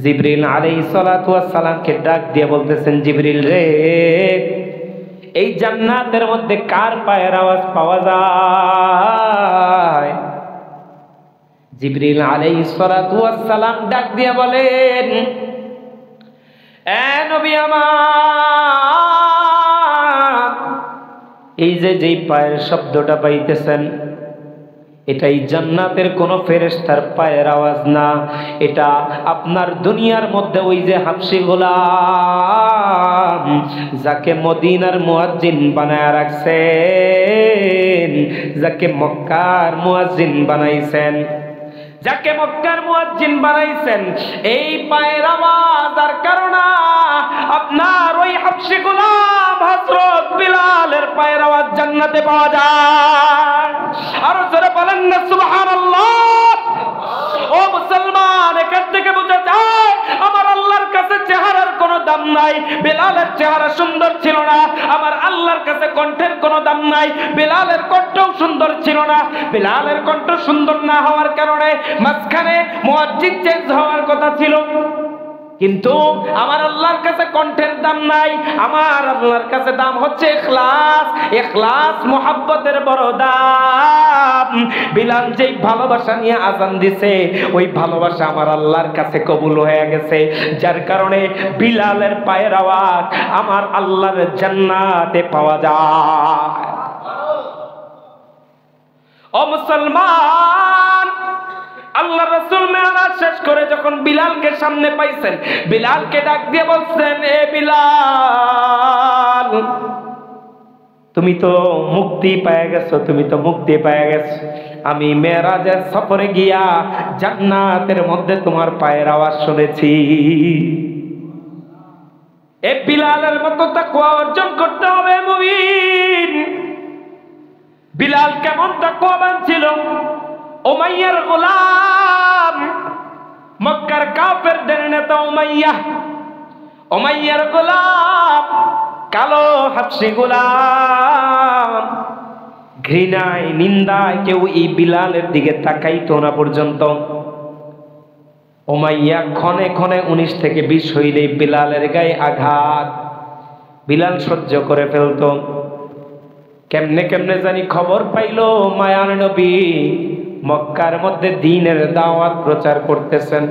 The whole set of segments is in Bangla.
জিবরিল আলাইহিস সালাতু ওয়াস সালামকে ডাক দিয়ে বলতেছেন, জিবরিল রে, এই জান্নাতের মধ্যে কার পায়ের আওয়াজ পাওয়া যায়? জিবরিল আলাইহিস সালাতু ওয়াস সালাম ডাক দিয়ে বলেন, এ নবী আমার, এই যে যেই পায়ের শব্দটা পাইতেছেন, এটাই জান্নাতের কোন ফেরেশতার পায়ের আওয়াজ না। এটা আপনার দুনিয়ার মধ্যে ওই যে হাবশী গোলাম, যাকে মদিনার মুয়াজ্জিন বানায় রাখছেন, যাকে মক্কার মুয়াজ্জিন বানাইছেন, যাকে মক্কার মুয়াজ্জিন বানাইছেন, এই পায়ের আওয়াজ আর কারণে আপনার ওই হাবশী গোলাম হযরত বিলালের পায়ের আওয়াজ জান্নাতে পাওয়া যায়। আর জোরে বলেন না সুবহানাল্লাহ। ও মুসলমান, এখান থেকে বোঝা যায় আমার আল্লাহর কাছে চেহারার কোনো দাম নাই। বিলালের চেহারা সুন্দর ছিল না, আমার আল্লাহর কাছে কণ্ঠের কোনো দাম নাই। বিলালের কণ্ঠও সুন্দর ছিল না। বিলালের কণ্ঠ সুন্দর না হওয়ার কারণে মাঝখানে মুয়াজ্জিন চেঞ্জ হওয়ার কথা ছিল, কিন্তু আমার আল্লাহর কাছে কণ্ঠের দাম নাই। আমার আল্লাহর কাছে দাম হচ্ছে ইখলাস। ইখলাস মুহাব্বতের বড় দাম। বিলাল যেই ভালোবাসা নিয়ে আযান দিছে, ওই ভালোবাসা আমার আল্লাহর কাছে কবুল হয়ে গেছে, যার কারণে বিলালের পায়ের আওয়াজ আমার আল্লাহর জান্নাতে পাওয়া যায়। ও মুসলমান, আল্লাহ রাসূল মেরাজ শেষ করে যখন বিলালকে সামনে পাইছেন, বিলালকে ডাক দিয়ে বলছেন, এ বিলাল, তুমি তো মুক্তি পেয়ে গেছো, তুমি তো মুক্তি পেয়ে গেছো। আমি মেরাজের সফরে গিয়া জান্নাতের মধ্যে তোমার পায়ের আওয়াজ শুনেছি। এ বিলালের মতো তাকওয়া অর্জন করতে হবে মুমিন। বিলাল কেমন তাকওয়াবান ছিল? উমাইয়ার গোলাম, মক্কার কাফেরদের নেতা উমাইয়া, উমাইয়ার গোলাম, কালো হাবশী গোলাম। ঘৃণায় নিন্দায় কেউ এই বিলালের দিকে তাকাইতো না পর্যন্ত। উমাইয়া ক্ষণে ক্ষণে 19 থেকে 20 হইলে বিলালের গায়ে আঘাত বিলাল সহ্য করে ফেলতো। কেমনে কেমনে জানি খবর পাইলো মায়ার নবী মক্কার মধ্যে দ্বীনের দাওয়াত প্রচার করতেছেন।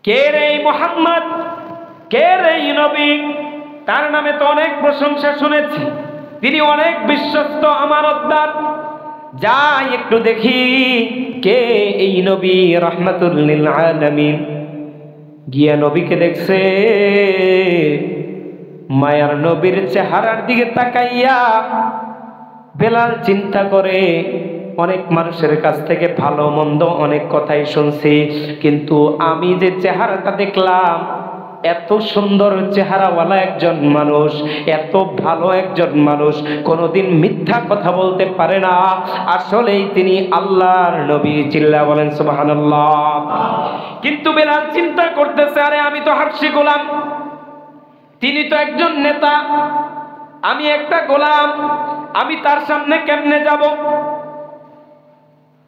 কে রে মুহাম্মদ, কে রে নবী? তার নামে তো অনেক প্রশংসা শুনেছি, তিনি অনেক বিশ্বস্ত আমানতদার। যাই একটু দেখি কে এই নবী রাহমাতুল লিল আলামিন। গিয়া নবীকে দেখছে, মায়ার নবীর চেহারার দিকে তাকাইয়া বেলাল চিন্তা করে, অনেক মানুষের কাছ থেকে ভালো মন্দ অনেক কথাই শুনছি, কিন্তু আমি যে চেহারাটা দেখলাম, এত সুন্দর চেহারাওয়ালা একজন মানুষ, এত ভালো একজন মানুষ কোনোদিন মিথ্যা কথা বলতে পারে না। আসলেই তিনি আল্লাহর নবী। চিল্লা বলেন সুবহানাল্লাহ। কিন্তু বেলাল চিন্তা করতেছে, আরে আমি তো হাবশী গোলাম, তিনি তো একজন নেতা, আমি একটা গোলাম, আমি তার সামনে কেমনে যাব?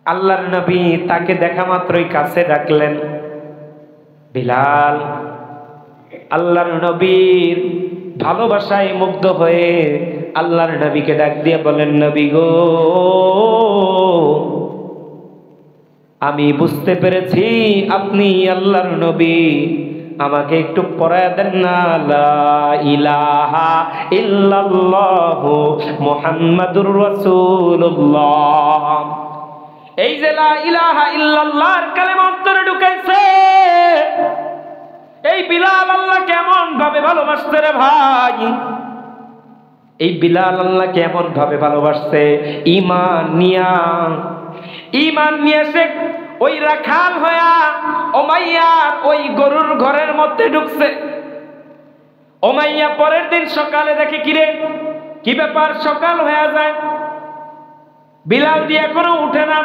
আল্লাহর নবী তাকে দেখা মাত্রই কাছে ডাকলেন। বিলাল আল্লাহর নবীর ভালোবাসায় মুগ্ধ হয়ে আল্লাহর নবীকে ডাক দিয়ে বলেন, নবী গো, আমি বুঝতে পেরেছি আপনি আল্লাহর নবী, আমাকে একটু পড়ায় দেন না, লা ইলাহা ইল্লাল্লাহু মুহাম্মাদুর রাসূলুল্লাহ। এই যে লা ইলাহা ইল্লাল্লাহর কালেমা অন্তরে ঢুকাইছে, এই বিলাল আল্লাহ কেমন ভাবে ভালোবাসছে রে ভাই! এই বিলাল আল্লাহ কেমন ভাবে ভালোবাসছে! ঈমান নিয়ে সে ওই রাখাল হইয়া উমাইয়ার ওই গরুর ঘরের মধ্যে ঢুকছে। উমাইয়া পরের দিন সকালে দেখে, কিরে কি ব্যাপার, সকাল হয়ে যায়, বিলাল দিয়ে এখনো উঠে না।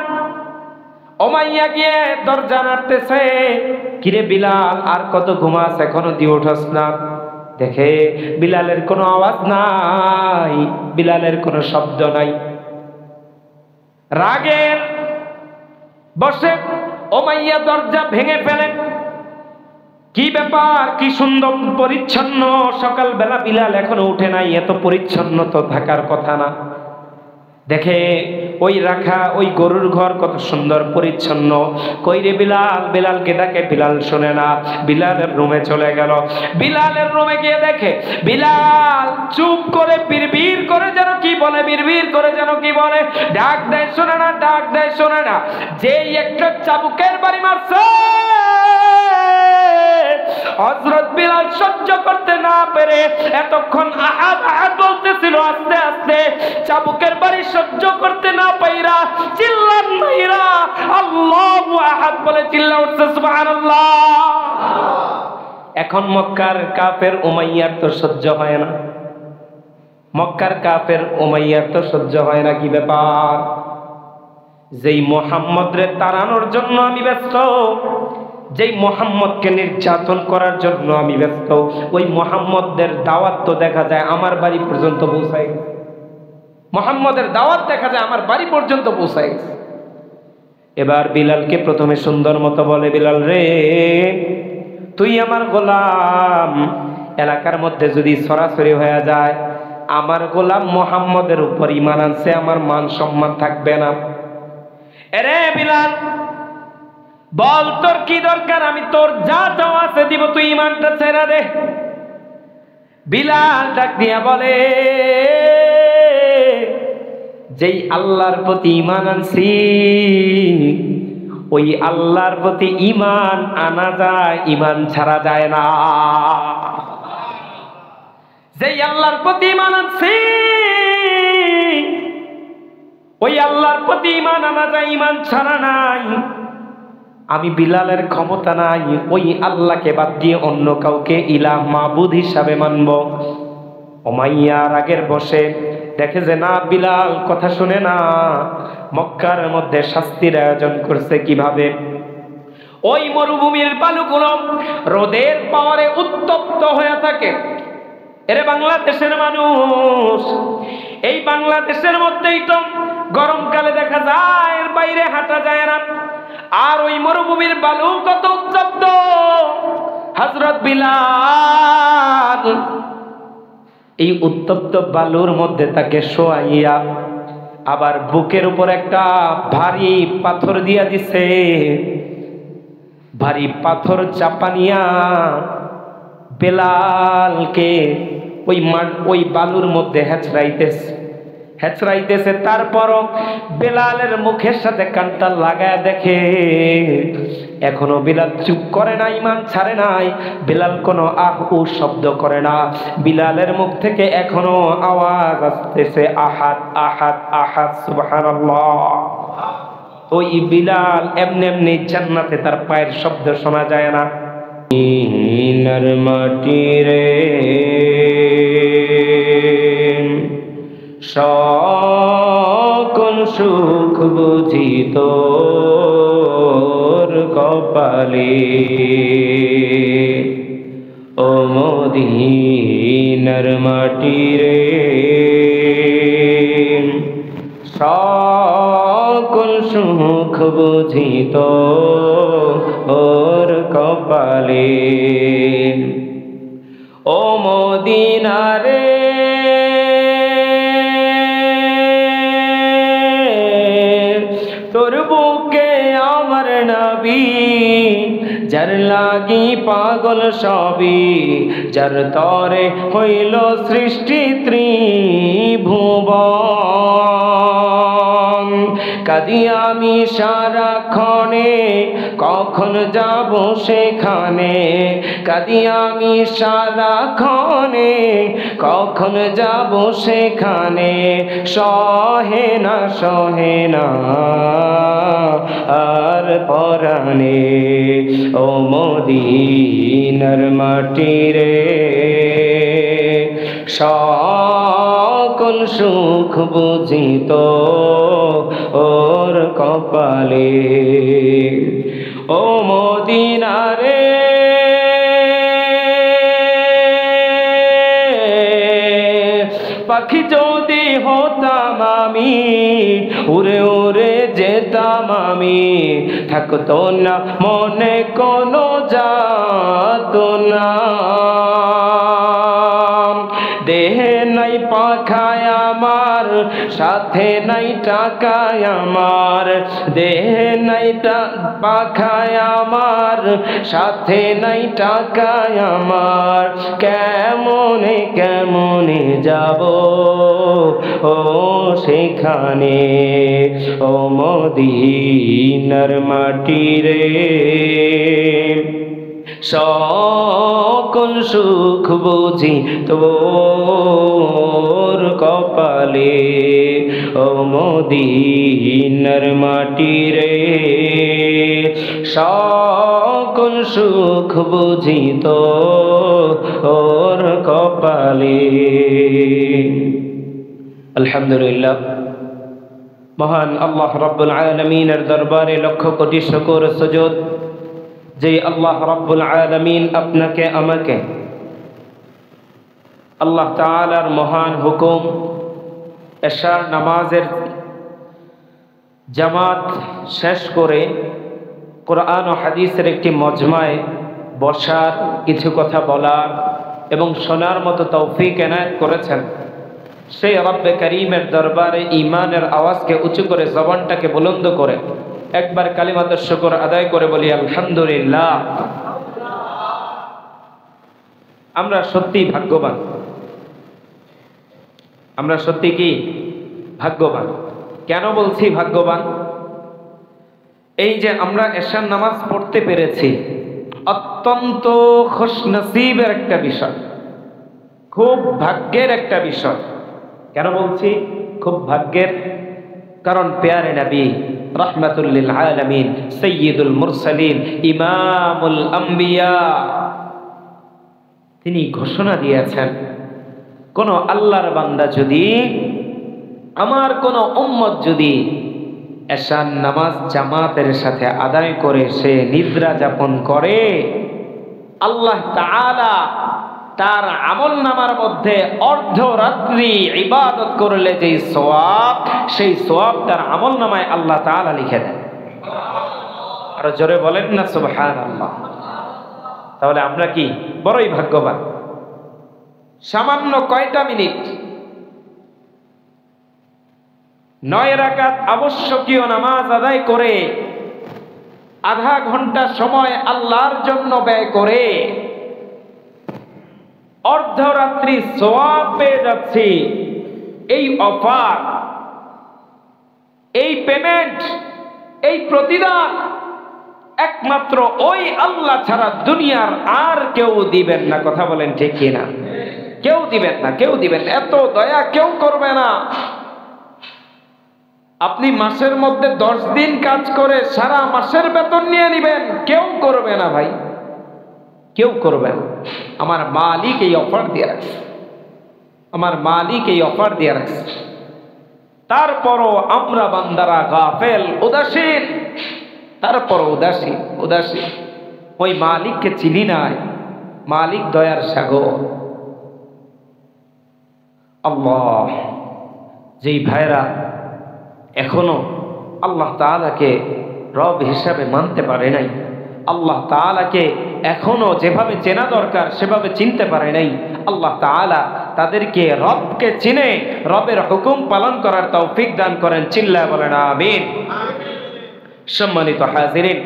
উমাইয়া গিয়ে দরজা নাড়তেছে, কিরে বিলাল, আর কত ঘুমাস, এখনো দিয়ে উঠস না? দেখে বিলালের কোনো আওয়াজ নাই, বিলালের কোনো শব্দ নাই। রাগের বসে উমাইয়া দরজা ভেঙে ফেলেন। কি ব্যাপার, কি সুন্দর পরিচ্ছন্ন, সকালবেলা বিলাল এখনো উঠে নাই, এত পরিচ্ছন্ন তো থাকার কথা না। দেখে ওই রাখা ওই গরুর ঘর কত সুন্দর পরিচ্ছন্ন। কইরে বিলাল, বিলালকে ডাকে, বিলাল শোনে না। বিলালের রুমে চলে গেল। বিলালের রুমে গিয়ে দেখে বিলাল চুপ করে বিড়বিড় করে যেন কি বলে, বিড়বিড় করে যেন কি বলে, ডাক দেয় শোনে না, ডাক দেয় শোনে না। যেই একটা চাবুকের বাড়ি মারছে, হযরত বিলাল সহ্য করতে না পেরে এতক্ষণ আহাদ আহাদ বলতেছিল, আস্তে আস্তে চাবুকের বাড়ি সহ্য করতে না পাইরা চিল্লান মাইরা আল্লাহু আহাদ বলে চিল্লা উঠছে সুবহানাল্লাহ। এখন মক্কার কাফের উমাইয়ার তো সহ্য হয় না, মক্কার কাফের উমাইয়ার তো সহ্য হয় না। কি ব্যাপার, যেই মুহাম্মদরে তাড়ানোর জন্য আমি ব্যস্ত, যেই মুহাম্মদকে নির্যাতন করার জন্য আমি ব্যস্ত, ওই মুহাম্মদের দাওয়াত তো দেখা যায় আমার বাড়ি পর্যন্ত পৌঁছায় গেছে। মুহাম্মদের দাওয়াত দেখা যায় আমার বাড়ি পর্যন্ত পৌঁছায় গেছে। এবার বিলালকে প্রথমে সুন্দর মতো বলে, বিলাল রে, তুই আমার গোলাম, এলাকার মধ্যে যদি সরাসরি হয়ে যায় আমার গোলাম মুহাম্মদের উপর ঈমান আনছে, আমার মান সম্মান থাকবে না। এরে বিলাল, বল তোর কি দরকার, আমি তোর যা চাও আছে দিব, তুই ঈমানটা ছেড়ে দে। বিলাল ডাক দিয়া বলে, যেই আল্লাহর প্রতি ঈমান আনছি ওই আল্লাহর প্রতি ঈমান আনা যায়, ঈমান ছাড়া যায় না। যেই আল্লাহর প্রতি ঈমান আনছি ওই আল্লাহর প্রতি ঈমান আনা যায়, ঈমান ছাড়া নাই। আমি বিলালের ক্ষমতা নাই ওই আল্লাহকে বাদ দিয়ে অন্য কাউকে ইলাহ মাবুদ হিসাবে মানব। উমাইয়া রাগের বসে দেখে যে না, বিলাল কথা শুনে না। মক্কার মধ্যে শাস্তির আয়োজন করছে কিভাবে, ওই মরুভূমির বালুগুলো রোদের পাওয়ারে উত্তপ্ত হয়ে থাকে। এরে বাংলাদেশের মানুষ, এই বাংলাদেশের মধ্যেই তো গরমকালে দেখা যায় এর বাইরে হাঁটা যায় না, আর ওই মরুভূমির বালু কত উত্তপ্ত। হযরত বিলাল এই উত্তপ্ত বালুর মধ্যে তাকে শোয়াইয়া আবার বুকের উপর একটা ভারী পাথর দিয়া দিছে। ভারী পাথর চাপানিয়া বেলালকে ওই বালুর মধ্যে হেঁচড়াইতেছে। তারপরও বেলালের মুখের সাথে কানটা লাগায় দেখে, এখনো বিলাল চুপ করে না, ঈমান ছাড়ে নাই। বিলাল কোনো আহ উ শব্দ করে না। বিলালের মুখ থেকে এখনো আওয়াজ আসতেছে, আহাদ আহাদ আহাদ সুবহানাল্লাহ। ওই বিলাল এমনি এমনি জান্নাতে তার পায়ের শব্দ শোনা যায় না। ইনার মাটি রে সকল সুখ বুঝি তোর কপালে, ও মদিনার মাটি রে সকল সুখ বুঝি তোর কপালে, ও মদিনা রে তোর বুকে আমার নবী, যার লাগি পাগল সবই, যার তরে হইল সৃষ্টি ত্রিভুবন। কাঁদি আমি সারাক্ষণে, কখন যাব সেখানে, কাঁদি আমি সারাক্ষণে, কখন যাব সেখানে, সহে না আর পরাণে, ও মদিনার মাটি রে সকল সুখ বুঝিত ওর কপালে, ও মদিনা রে পাখি যদি হতাম আমি, উড়ে উড়ে যেতাম আমি, থাকতো না মনে কোনো যাতনা। দেহে নাই পাখায় আমার, সাথে নাই টাকায় আমার, দেহে নাই পাখায় আমার, সাথে নাই টাকায় আমার, কেমনে কেমনে যাব ও সেখানে, ও মদিনার মাটি রে। সকল সুখ বুঝি তোর কপালে, ও মদিনার মাটি রে। সকল সুখ বুঝি তোর কপালে। আলহামদুলিল্লাহ, মহান আল্লাহ রাব্বুল আলামিনের দরবারে লক্ষ কোটি শুকর সুজুদ, যে আল্লাহ রাব্বুল আলামিন আপনাকে আমাকে আল্লাহ তাআলার মহান হুকুম এশার নামাজের জামাত শেষ করে কোরআন ও হাদিসের একটি মজমায় বসার, কিছু কথা বলার এবং শোনার মতো তৌফিক এনায়েত করেছেন, সেই রব্বে করিমের দরবারে ঈমানের আওয়াজকে উঁচু করে, জবানটাকে বুলন্দ করে একবার কালিমাতুশ শুকর আদায় করে বলি আলহামদুলিল্লাহ। আমরা সত্যি ভাগ্যবান, আমরা সত্যি কি ভাগ্যবান। কেন বলছি ভাগ্যবান? এই যে আমরা এশার নামাজ পড়তে পেরেছি, অত্যন্ত খুশনসিবের একটা বিষয়, খুব ভাগ্যের একটা বিষয়। কেন বলছি খুব ভাগ্যের? কারণ প্যারে নবী রাহমাতুল লিল আলামিন, সাইয়্যিদুল মুরসালিন, ইমামুল আম্বিয়া, তিনি ঘোষণা দিয়েছেন, কোন আল্লাহর বান্দা যদি, আমার কোন উম্মত যদি এশার নামাজ জামাতের সাথে আদায় করে সে নিদ্রা যাপন করে, আল্লাহ তাআলা তার আমল নামার মধ্যে অর্ধরাত্রি ইবাদত করলে যেই সওয়াব, সেই সওয়াব তার আমল নামায় আল্লাহ তাআলা লিখে দেন। আর জোরে বলেন না সুবহানাল্লাহ। তাহলে আমরা কি বড়ই ভাগ্যবান। সামান্য কয়টা মিনিট, 9 রাকাত আবশ্যকীয় নামাজ আদায় করে আধা ঘন্টা সময় আল্লাহর জন্য ব্যয় করে অর্ধরাত্রি সওয়াব পেয়ে যাচ্ছি। এই অফার, এই পেমেন্ট, এই প্রতিদান একমাত্র ওই আল্লাহ ছাড়া দুনিয়ার আর কেউ দিবেন না। কথা বলেন ঠিক কিনা? কেউ দিবেন না, কেউ দিবেন না। এত দয়া কেউ করবে না। আপনি মাসের মধ্যে 10 দিন কাজ করে সারা মাসের বেতন নিয়ে নেবেন, কেউ করবে না ভাই, কেউ করবে না। আমার মালিক এই অফার দিয়ে রাখছে, আমার মালিক এই অফার দিয়ে রাখছে। তারপরও আমরা বান্দারা গাফেল, উদাসীন, তারপরও উদাসীন, উদাসীন। ওই মালিককে চিনি নাই, মালিক দয়ার সাগর আল্লাহ। যেই ভাইরা এখনো আল্লাহ তাআলাকে রব হিসাবে মানতে পারে নাই, আল্লাহ তাআলাকে এখনো যেভাবে চেনা দরকার সেভাবে চিনতে পারে নাই, আল্লাহ তাআলা তাদেরকে রবকে চিনে রবের হুকুম পালন করার তৌফিক দান করেন। চিল্লায় বলেন আমিন। সম্মানিত হাজিরিন,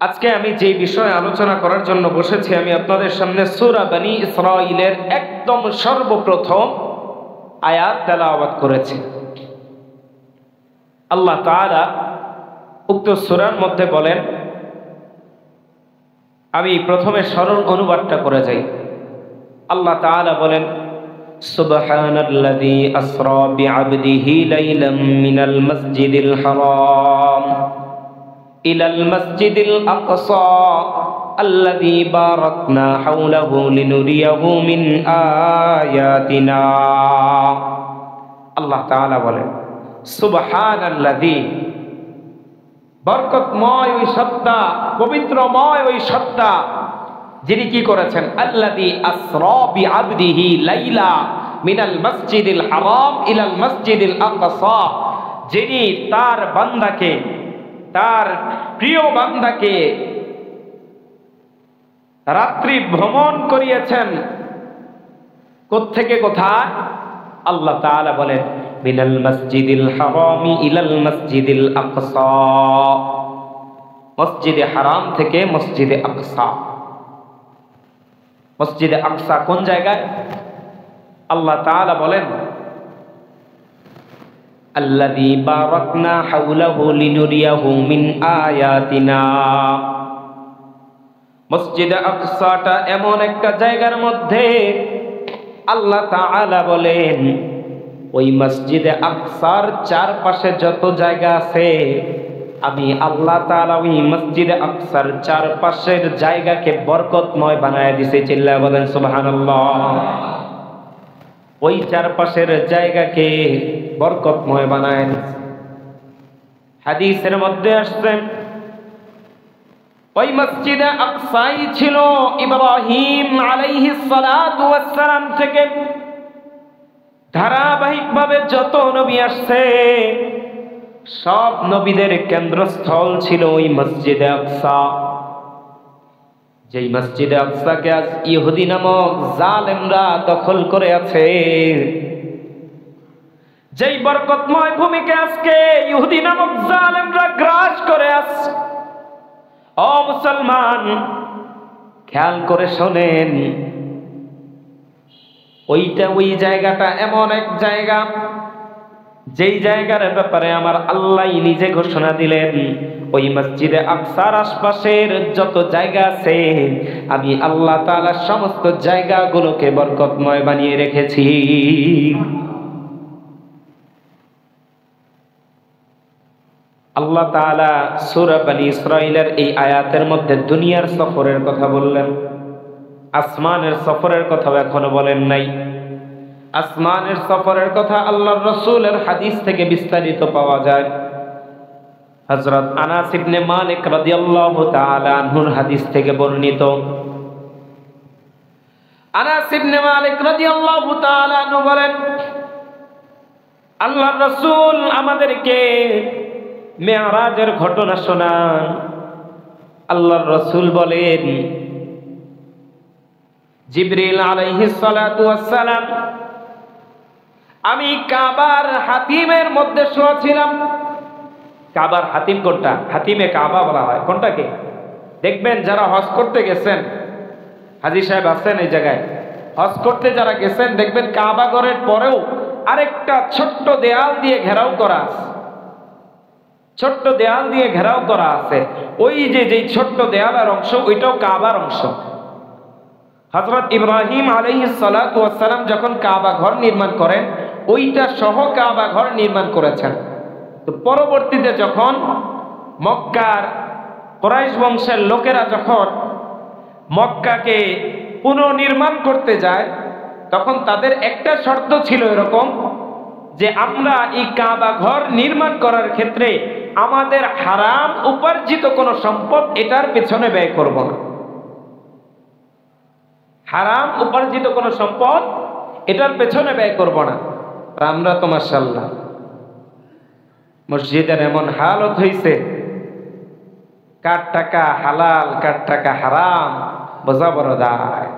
আজকে আমি যে বিষয়ে আলোচনা করার জন্য বসেছি, আমি আপনাদের সামনে সূরা বনী ইসরাঈলের একদম সর্বপ্রথম আয়াত তেলাওয়াত করেছি। আল্লাহ তাআলা উক্ত সূরার মধ্যে বলেন, আমি প্রথমে সরল অনুবাদটা করে যাই। আল্লাহ তাআলা বলেন, সুবহানাল্লাযী আসরা বিআবদিহি লাইলাম মিনাল মাসজিদিল হারাম ইলাল মাসজিদিল আকসা আল্লাযী বারাকনা হাওলাহু লিনুরিয়াহু মিন আয়াতিনা। আল্লাহ তাআলা বলেন, সুবহানাল্লাযী, বরকতময় ওই সত্তা, পবিত্রময় ওই সত্তা, যিনি কি করেছেন, আল্লাযী আসরা বিআবদিহি লাইলা মিনাল মাসজিদিল হারাম ইলাল মাসজিদিল আকসা, যিনি তার বান্দাকে, তার প্রিয় বান্দাকে রাত্রি ভ্রমণ করিয়েছেন। কোত্থেকে কোথায়? আল্লাহ তাআলা বলেন মিনাল মসজিদিল হারামি ইলাল মসজিদিল আকসা, মসজিদে হারাম থেকে মসজিদে আকসা। মসজিদে আকসা কোন জায়গায়? আল্লাহ তাআলা বলেন আল্লাযী বারাকনা হাওলাহু লিনুরিয়াহু মিন আয়াতিনা। মসজিদে আকসাটা এমন একটা জায়গার মধ্যে আল্লাহ তাআলা বলেন ওই মসজিদে আকসার চারপাশে যত জায়গা আছে আমি আল্লাহ তাআলা ওই মসজিদে আকসার চারপাশের জায়গাকে বরকতময় বানায় দিয়েছে। চিল্লায়া বলেন সুবহানাল্লাহ। ওই চারপাশের জায়গাকে বরকতময় বানায় দিয়েছে। হাদিসের মধ্যে আসছে ওই মসজিদে আকসাই ছিল ইব্রাহিম আলাইহিস সালাতু ওয়াস সালাম থেকে ধারাবাহিকভাবে যত নবী আসছে সব নবীদের কেন্দ্রস্থল ছিল ওই মসজিদে আকসা। যেই মসজিদে আকসাকে আজ ইহুদি নামক জালেমরা দখল করে আছে, যেই বরকতময় ভূমিকে আজকে ইহুদি নামক জালেমরা গ্রাস করে আছে। ও মুসলমান, খেয়াল করে শোনেন, ওই জায়গাটা এমন এক জায়গা যেই জায়গার ব্যাপারে আমার আল্লাহ নিজে ঘোষণা দিলেন ওই মসজিদে আকসার আশপাশের যত জায়গা আছে আমি আল্লাহ তাআলা সমস্ত জায়গাগুলোকে বরকতময় বানিয়ে রেখেছি। আল্লাহ তাআলা সূরা বনী ইসরাঈলের এই আয়াতের মধ্যে দুনিয়ার সফরের কথা বললেন, আসমানের সফরের কথা এখনো বলেন নাই। আসমানের সফরের কথা আল্লাহর রাসূলের হাদিস থেকে বিস্তারিত পাওয়া যায়। হযরত আনাস ইবনে মালিক রাদিয়াল্লাহু তাআলা আনহুর হাদিস থেকে বর্ণিত। আনাস ইবনে মালিক রাদিয়াল্লাহু তাআলা আনহু বলেন আল্লাহর রাসূল আমাদেরকে মেরাজের ঘটনা শোনান। আল্লাহর রাসূল বলেন জিবরিল আলাইহিস সালাতু ওয়াস সালাম আমি কাবার হাতিমের মধ্যে শোয়া ছিলাম। কাবার হাতিম কোনটা? হাতিমে কাবা বলা হয় কোনটাকে? দেখবেন যারা হজ করতে গেছেন, হাজী সাহেব আছেন এই জায়গায়, হজ করতে যারা গেছেন দেখবেন কাবা ঘরের পরেও আরেকটা ছোট্ট দেয়াল দিয়ে ঘেরাও করা আছে। ছোট্ট দেয়াল দিয়ে ঘেরাও করা আছে। ওই যে ছোট্ট দেয়ালের অংশ ওইটাও কাবার অংশ। হযরত ইব্রাহিম আলাইহিস সালাতু ওয়াস সালাম যখন কাবা ঘর নির্মাণ করেন ওইটা সহ কাবা ঘর নির্মাণ করেছেন। তো পরবর্তীতে যখন মক্কার কুরাইশ বংশের লোকেরা যখন মক্কাকে পুনর্নির্মাণ করতে যায় তখন তাদের একটা শর্ত ছিল এরকম যে আমরা এই কাবা ঘর নির্মাণ করার ক্ষেত্রে আমাদের হারাম উপার্জিত কোনো সম্পদ এটার পেছনে ব্যয় করব না। হারাম উপার্জিত কোনো সম্পদ এটার পেছনে ব্যয় করব না। আমরা তো মাশাআল্লাহ মসজিদের এমন হালত হইছে, কার টাকা হালাল কার টাকা হারাম বোঝা বড় দায়।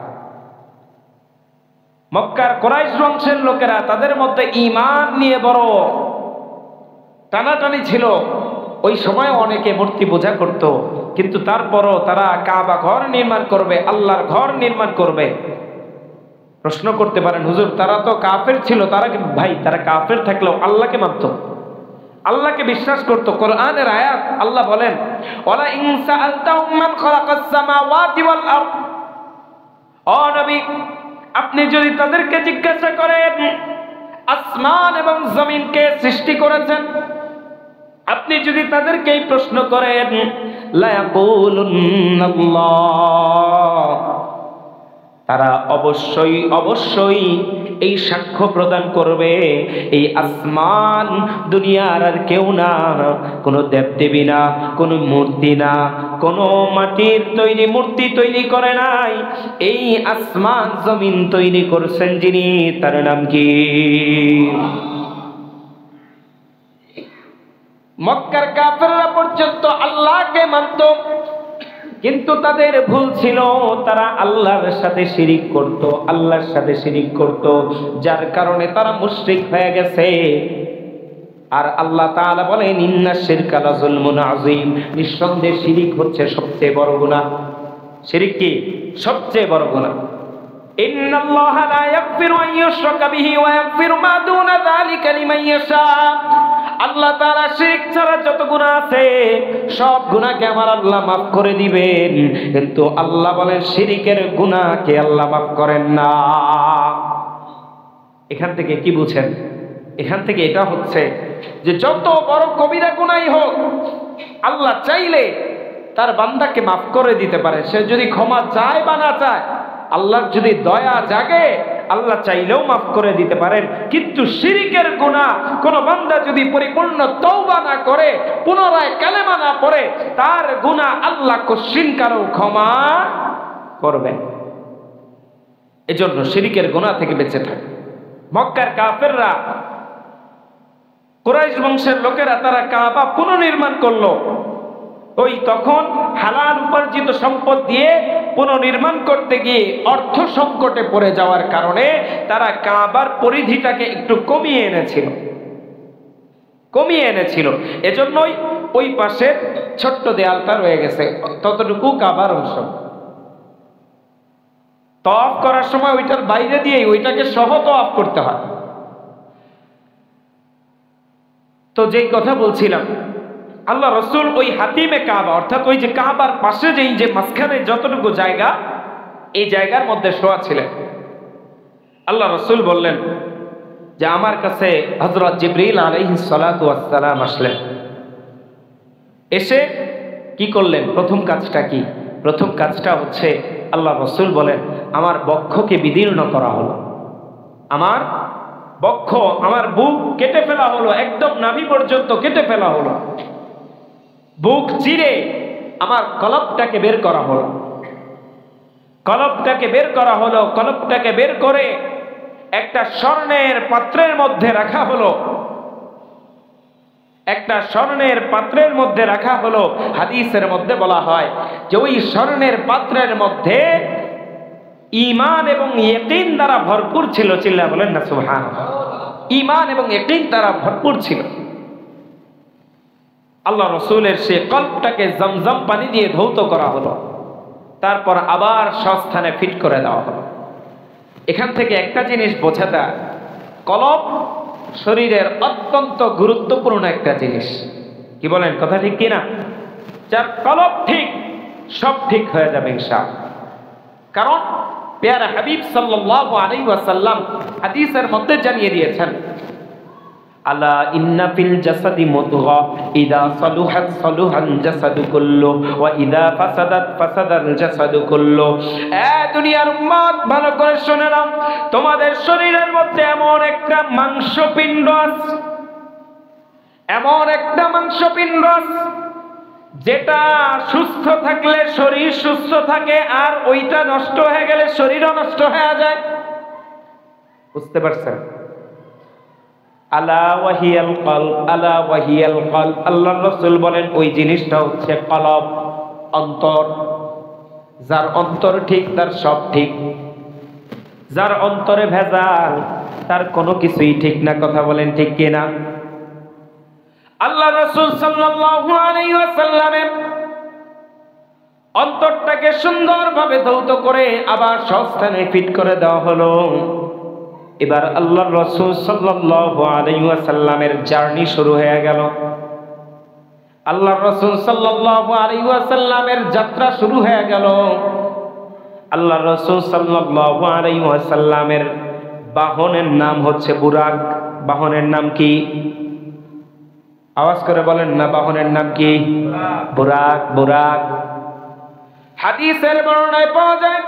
মক্কার কুরাইশ বংশের লোকেরা তাদের মধ্যে ঈমান নিয়ে বড় টানাটানি ছিল। ওই সময় অনেকে মূর্তি পূজা করত, কিন্তু তারপরও তারা কাবা ঘর নির্মাণ করবে, আল্লাহর ঘর নির্মাণ করবে। প্রশ্ন করতে পারেন হুজুর তারা তো কাফের ছিল, তারা ভাই তারা কাফের থাকলেও আল্লাহকে মানত, আল্লাহকে বিশ্বাস করত। কোরআনের আয়াত আল্লাহ বলেন ওয়ালা ইন সাআলতাহুম মান খালাকাস সামাওয়াতি ওয়াল আরদ, ও নবী আপনি যদি তাদেরকে জিজ্ঞাসা করেন আসমান এবং জমিনকে সৃষ্টি করেছেন, আপনি যদি তাদেরকে এই প্রশ্ন করেন লা ইয়াকুলুন্নাল্লাহ, তারা অবশ্যই এই সাক্ষ্য প্রদান করবে এই আসমান দুনিয়ার আর কেউ না, কোনো দেবদেবী না, কোনো মূর্তি না, কোনো মাটির তৈরি মূর্তি তৈরি করে নাই, এই আসমান জমিন তৈরি করছেন যিনি, তার নাম কি? মক্কার কাফেররা পর্যন্ত আল্লাহকে মানত, কিন্তু তাদের ভুল ছিল, তারা আল্লাহর সাথে শিরিক করত, আল্লাহর সাথে শিরিক করত, যার কারণে তারা মুশরিক হয়ে গেছে। আর আল্লাহ তাআলা বলেন ইন্নাশ শিরকা লাযুলমুন আযীম, নিঃসন্দেহে শিরিক হচ্ছে সবচেয়ে বড় গুনাহ। শিরিক কি? সবচেয়ে বড় গুনাহ। ইন্নাল্লাহা লা ইয়াগফিরু আন ইউশরাকা বিহি ওয়া ইয়াগফিরু মা দুনা যালিকা লিমান ইয়াশা। আল্লাহ তাআলা শিরক ছাড়া যত গুনাহ আছে সব গুনাহকে আমার আল্লাহ মাফ করে দিবেন, কিন্তু আল্লাহ বলেন শিরকের গুনাহকে আল্লাহ মাফ করেন না। এখান থেকে কি বুঝেন? এখান থেকে এটা হচ্ছে যে যত বড় কবিরা গুনাহই হোক আল্লাহ চাইলে তার বান্দাকে মাফ করে দিতে পারে। সে যদি ক্ষমা চায় বা না চায়, আল্লাহর যদি দয়া জাগে আল্লাহ চাইলেও মাফ করে দিতে পারেন। কিন্তু শিরকের গুনাহ কোন বান্দা যদি পরিপূর্ণ তওবা না করে, পুনরায় কালেমা না পড়ে, তার গুনাহ আল্লাহ কোশ্চিনকালেও ক্ষমা করবেন। এজন্য শিরকের গুনাহ থেকে বেঁচে থাকে। মক্কার কাফেররা, কুরাইশ বংশের লোকেরা, তারা কাবা পুনর্নির্মাণ করলো। ওই তখন হালাল উপার্জিত সম্পদ দিয়ে পুনর্নির্মাণ করতে গিয়ে অর্থ সংকটে পড়ে যাওয়ার কারণে তারা কাবার পরিধিটাকে একটু কমিয়ে এনেছিল। এজন্যই ওই পাশে ছোট্ট দেয়ালটা রয়ে গেছে, ততটুকু কাবার অংশ। তওয়াফ করার সময় ওইটার বাইরে দিয়ে ওইটাকে সহ তওয়াফ করতে হয়। তো যেই কথা বলছিলাম, আল্লাহ রসুল ওই হাতিমে কাবা, অর্থাৎ ওই যে কাবার পাশে যে মাঝখানে যতটুকু জায়গা, এই জায়গার মধ্যে শোয়া ছিলেন। আল্লাহ রসুল বললেন যে আমার কাছে হযরত জিবরিল আলাইহিস সালাতু ওয়াস সালাম আসলেন। এসে কি করলেন? প্রথম কাজটা কি? প্রথম কাজটা হচ্ছে আল্লাহ রসুল বলেন আমার বক্ষকে বিদীর্ণ করা হলো, আমার বক্ষ, আমার বুক কেটে ফেলা হলো, একদম নাভি পর্যন্ত কেটে ফেলা হলো। বুক চিরে আমার কলবটাকে বের করা হলো, কলবটাকে বের করা হলো। কলবটাকে বের করে একটা স্বর্ণের পাত্রের মধ্যে রাখা হলো, একটা স্বর্ণের পাত্রের মধ্যে রাখা হলো। হাদিসের মধ্যে বলা হয় যে ওই স্বর্ণের পাত্রের মধ্যে ঈমান এবং ইয়াকিন দ্বারা ভরপুর ছিল। চিল্লায়া বলেন না সুবহানাল্লাহ। ঈমান এবং ইয়াকিন দ্বারা ভরপুর ছিল। আল্লাহ রসুলের সে কল্পটাকে জমজম পানি দিয়ে ধৌত করা হলো, তারপর আবার স্বস্থানে ফিট করে দেওয়া হলো। এখান থেকে একটা জিনিস বোঝা যায়, কলব শরীরের অত্যন্ত গুরুত্বপূর্ণ একটা জিনিস। কি বলেন? কথা ঠিক কিনা? যার কলব ঠিক, সব ঠিক হয়ে যাবে ইনশাআল্লাহ। কারণ প্যারা হাবিব সাল্লাল্লাহু আলাইহি ওয়াসাল্লাম হাদিসের মধ্যে জানিয়ে দিয়েছেন, আলা ইন্না ফিল জাসাদি মুদগা ইদা সালুহাত সালুহাল জাসাদু কুল্লু ওয়া ইদা ফাসাদাত ফাসাদাল জাসাদু কুল্লু। এ দুনিয়ার উম্মত, ভালো করে শুনে নাও, তোমাদের শরীরের মধ্যে এমন একটা মাংসপিণ্ড আছে, এমন একটা মাংসপিণ্ড আছে যেটা সুস্থ থাকলে শরীর সুস্থ থাকে, আর ওইটা নষ্ট হয়ে গেলে শরীরও নষ্ট হয়ে যায়। বুঝতে পারছেন? আলা ওয়াহিয়াল কলব, আলা ওয়াহিয়াল কলব। আল্লাহর রাসূল বলেন ওই জিনিসটা হচ্ছে কলব, অন্তর। যার অন্তর ঠিক তার সব ঠিক, যার অন্তরে ভেজাল তার কোনো কিছুই ঠিক না। কথা বলেন ঠিক কিনা? আল্লাহ রাসূল সাল্লাল্লাহু আলাইহি ওয়াসাল্লামের অন্তরটাকে সুন্দরভাবে ধৌত করে আবার স্বস্থানে ফিট করে দেওয়া হলো। এবার আল্লাহর রাসূল সাল্লাল্লাহু আলাইহি ওয়াসাল্লামের জার্নি শুরু হয়ে গেল। আল্লাহর রাসূল সাল্লাল্লাহু আলাইহি ওয়াসাল্লামের যাত্রা শুরু হয়ে গেল। আল্লাহর রাসূল সাল্লাল্লাহু আলাইহি ওয়াসাল্লামের বাহনের নাম হচ্ছে বুরাক। বাহনের নাম কি? আওয়াজ করে বলেন না, বাহনের নাম কি? বুরাক। বুরাক হাদিসের বর্ণনায় পাওয়া যায়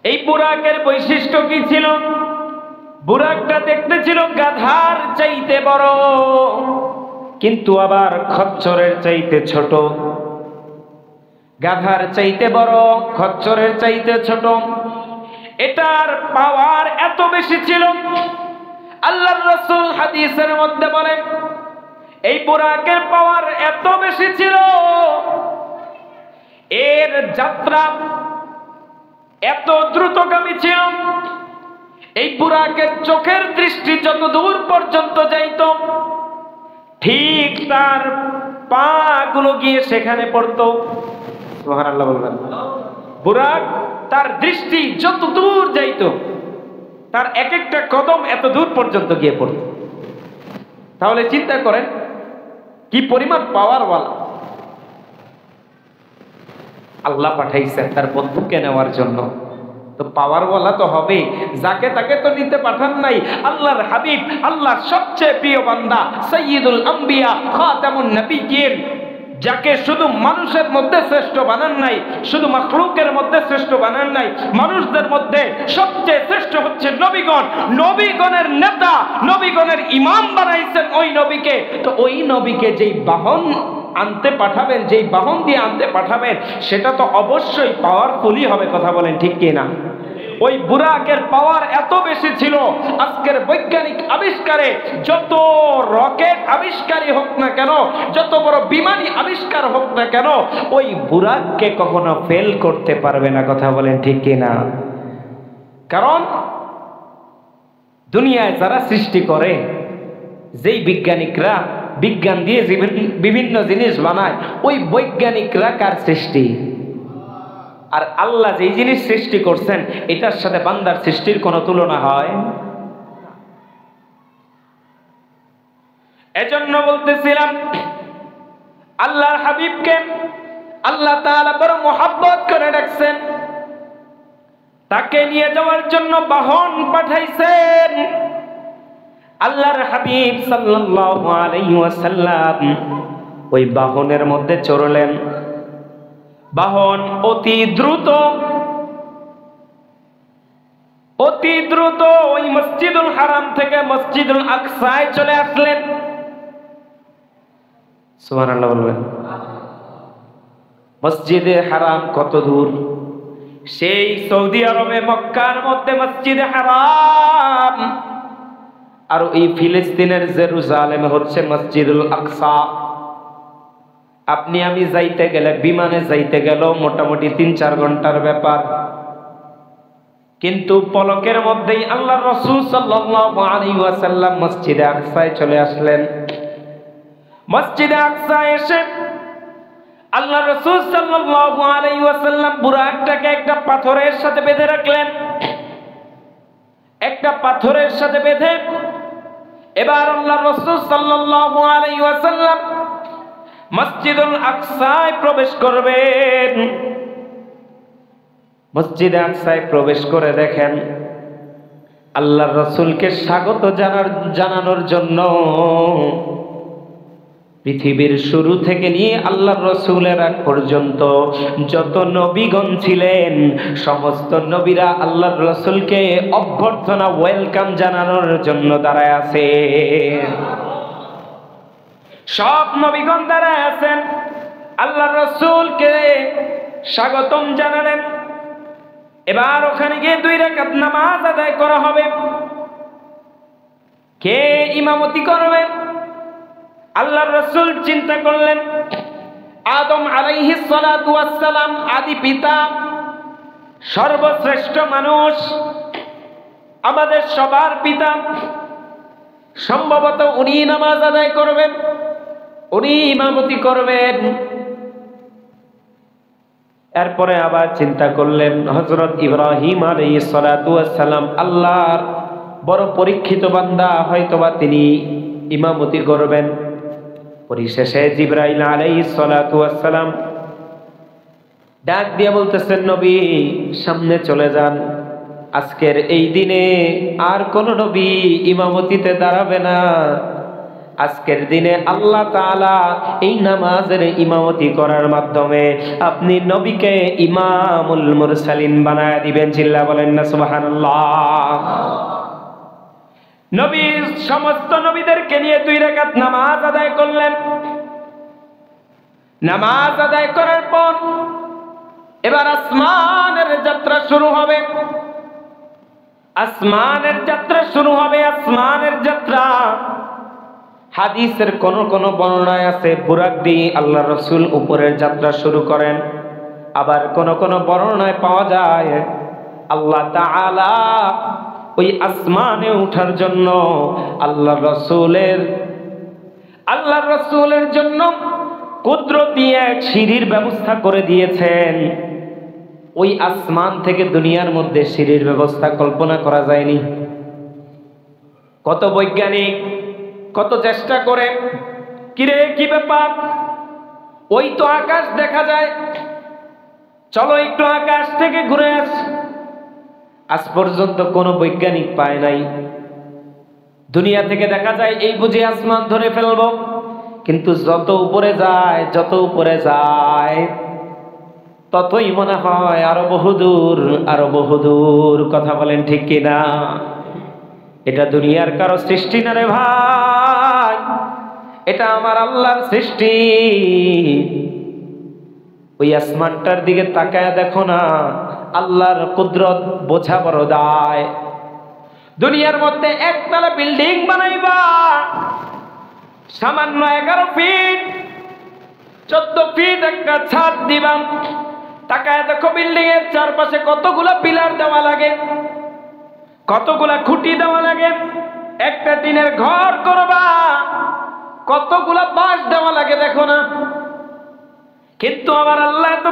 এই বুরাকের বৈশিষ্ট্য কি ছিল? বুরাকটা দেখতে ছিল গাধার চাইতে বড়, কিন্তু আবার খচ্চরের চাইতে ছোট। গাধার চাইতে বড়, খচ্চরের চাইতে ছোট। এটার পাওয়ার এত বেশি ছিল, আল্লাহর রাসূল হাদিসের মধ্যে বলেন এই বুরাকের পাওয়ার এত বেশি ছিল, এর যাত্রা এত দ্রুতগামী ছিল, এই বুরাকের চোখের দৃষ্টি যত দূর পর্যন্ত যাইত, ঠিক তার পা গুলো গিয়ে সেখানে পড়তো। সুবহানাল্লাহ বলবেন। বুরাক তার দৃষ্টি যত দূর যাইত, তার এক একটা কদম এত দূর পর্যন্ত গিয়ে পড়ত। তাহলে চিন্তা করেন কি পরিমাণ পাওয়ারওয়ালা। আল্লাহ পাঠাইছেন তার বন্ধুকে নেওয়ার জন্য, তো পাওয়ারওয়ালা তো হবে, যাকে তাকে তো নিতে পাঠান নাই। আল্লাহর হাবিব, আল্লাহর সবচেয়ে প্রিয় বান্দা, সাইয়্যিদুল আম্বিয়া, খাতামুন নবিয়্যিন, যাকে শুধু মানুষের মধ্যে শ্রেষ্ঠ বানান নাই, শুধু মাখলুকের মধ্যে শ্রেষ্ঠ বানান নাই, মানুষদের মধ্যে সবচেয়ে শ্রেষ্ঠ হচ্ছে নবীগণ। নবীগণের নেতা, নবীগণের ইমাম বানাইছেন ওই নবীকে। তো ওই নবীকে যেই বাহন আনতে পাঠাবেন, যেই বাহন দিয়ে আনতে পাঠাবেন, সেটা তো অবশ্যই পাওয়ারফুলই হবে। কথা বলেন ঠিক কিনা? ওই বুরাকের পাওয়ার এত বেশি ছিল, আজকের বৈজ্ঞানিক আবিষ্কারে যত রকেট আবিষ্কারই হোক না কেন, যত বড় বিমানই আবিষ্কার হোক না কেন, ওই বুরাককে কখনো ফেল করতে পারবে না। কথা বলেন ঠিক কিনা? কারণ দুনিয়ায় যারা সৃষ্টি করে, যেই বিজ্ঞানিকরা বিজ্ঞান দিয়ে বিভিন্ন জিনিস বানায়, ওই বৈজ্ঞানিকরা কার সৃষ্টি? আর আল্লাহ যেই জিনিস সৃষ্টি করছেন, এটার সাথে বান্দার সৃষ্টির কোনো তুলনা হয়? এজন্য বলতেছিলাম, আল্লাহর হাবিবকে আল্লাহ তাআলা বড় মহব্বত করে রাখছেন, তাকে নিয়ে যাওয়ার জন্য বাহন পাঠাইছেন। আল্লাহর হাবিব সাল্লাল্লাহু আলাইহি ওয়াসাল্লাম ওই বাহনের মধ্যে চড়লেন। বাহন অতি দ্রুত ওই মসজিদুল হারাম থেকে মসজিদুল আকসায় চলে আসলেন। সুবহানাল্লাহ বলবেন। মসজিদে হারাম কত দূর? সেই সৌদি আরবে মক্কার মধ্যে মসজিদে হারাম, আর এই ফিলিস্তিনের জেরুজালেমে হচ্ছে মসজিদুল আকসা। আপনি আমি যাইতে গেলে, বিমানে যাইতে গেলেও মোটামুটি 3-4 ঘন্টার ব্যাপার, কিন্তু পলকের মধ্যেই আল্লাহর রাসূল সাল্লাল্লাহু আলাইহি ওয়াসাল্লাম মসজিদে আকসায় চলে আসলেন। মসজিদে আকসায় এসে আল্লাহর রাসূল সাল্লাল্লাহু আলাইহি ওয়াসাল্লাম বুরাকটাকে একটা পাথরের সাথে বেঁধে রাখলেন। একটা পাথরের সাথে বেঁধে এবার আল্লাহর রাসূল সাল্লাল্লাহু আলাইহি ওয়াসাল্লাম মসজিদুল আকসায় প্রবেশ করবেন। মসজিদে আকসায় প্রবেশ করে দেখেন আল্লাহর রাসূলকে স্বাগত জানানোর জন্য পৃথিবীর শুরু থেকে নিয়ে আল্লাহর রাসূলের আগ পর্যন্ত যত নবীগণ ছিলেন, সমস্ত নবীরা আল্লাহর রাসূলকে অভ্যর্থনা, ওয়েলকাম জানানোর জন্য দাঁড়ায় আছে। সব নবীগণ দাঁড়ায় আছেন, আল্লাহর রাসূলকে স্বাগতম জানালেন। এবার ওখানে গিয়ে 2 রাকাত নামাজ আদায় করা হবে। কে ইমামতি করবে? আল্লাহর রাসূল চিন্তা করলেন, আদম আলাইহিস সালাতু ওয়াস সালাম আদি পিতা, সর্বশ্রেষ্ঠ মানুষ, আমাদের সবার পিতা, সম্ভবত উনি নামাজ আদায় করবেন, উনি ইমামতি করবেন। এরপরে আবার চিন্তা করলেন হযরত ইব্রাহিম আলাইহিস সালাতু ওয়াস সালাম, আল্লাহর বড় পরীক্ষিত বান্দা, হয়তোবা তিনি ইমামতি করবেন। পরিশেষে জিবরাইল আলাইহিস সালাতু ওয়াস সালাম ডাক দিয়ে বলতেছেন, নবী সামনে চলে যান, আজকের এই দিনে আর কোন নবী ইমামতিতে দাঁড়াবে না। আজকের দিনে আল্লাহ তাআলা এই নামাজের ইমামতি করার মাধ্যমে আপনি নবীকে ইমামুল মুরসালিন বানায় দিবেন। চিল্লা বলেন না সুবহানাল্লাহ। নবী সমস্ত নবীদেরকে নিয়ে 2 রাকাত নামাজ আদায় করলেন। নামাজ আদায় করার পর এবার আসমানের যাত্রা শুরু হবে। আসমানের যাত্রা শুরু হবে। আসমানের যাত্রা হাদিসের কোন কোন বর্ণনায় আছে বুরাক দিয়ে আল্লাহ রসুল উপরের যাত্রা শুরু করেন, আবার কোন কোন বর্ণনায় পাওয়া যায় আল্লাহ তাআলা ওই আসমানে ওঠার জন্য আল্লাহ রসুলের জন্য কুদরতি এক সিঁড়ির ব্যবস্থা করে দিয়েছেন। ওই আসমান থেকে দুনিয়ার মধ্যে সিঁড়ির ব্যবস্থা কল্পনা করা যায়নি। কত বৈজ্ঞানিক কত চেষ্টা করে, কিরে কি ব্যাপার, ওই তো আকাশ দেখা যায়, চলো একটু আকাশ থেকে ঘুরে আসি। আজ পর্যন্ত কোনো বৈজ্ঞানিক পায় নাই। দুনিয়া থেকে দেখা যায় এই বুঝে আসমান ধরে ফেলবো, কিন্তু যত উপরে যায় ততই মনে হয় আরো বহুদূর। কথা বলেন ঠিক কিনা? এটা দুনিয়ার কারো সৃষ্টি না রে ভাই, এটা আমার আল্লাহর সৃষ্টি। ওই আসমানটার দিকে তাকায় দেখো না, আল্লাহর কুদরত বোঝা বড় দায়। দুনিয়ার মধ্যে একতলা বিল্ডিং বানাইবা, সামান্য 11 ফিট 14 ফিট একটা ছাদ দিবা, তাকায় দেখো বিল্ডিং এর চারপাশে কতগুলা পিলার দেওয়া লাগে, কতগুলা খুঁটি দেওয়া লাগে। একটা টিনের ঘর করবা, কতগুলা বাঁশ দেওয়া লাগে দেখো না। কিন্তু আমার আল্লাহ এত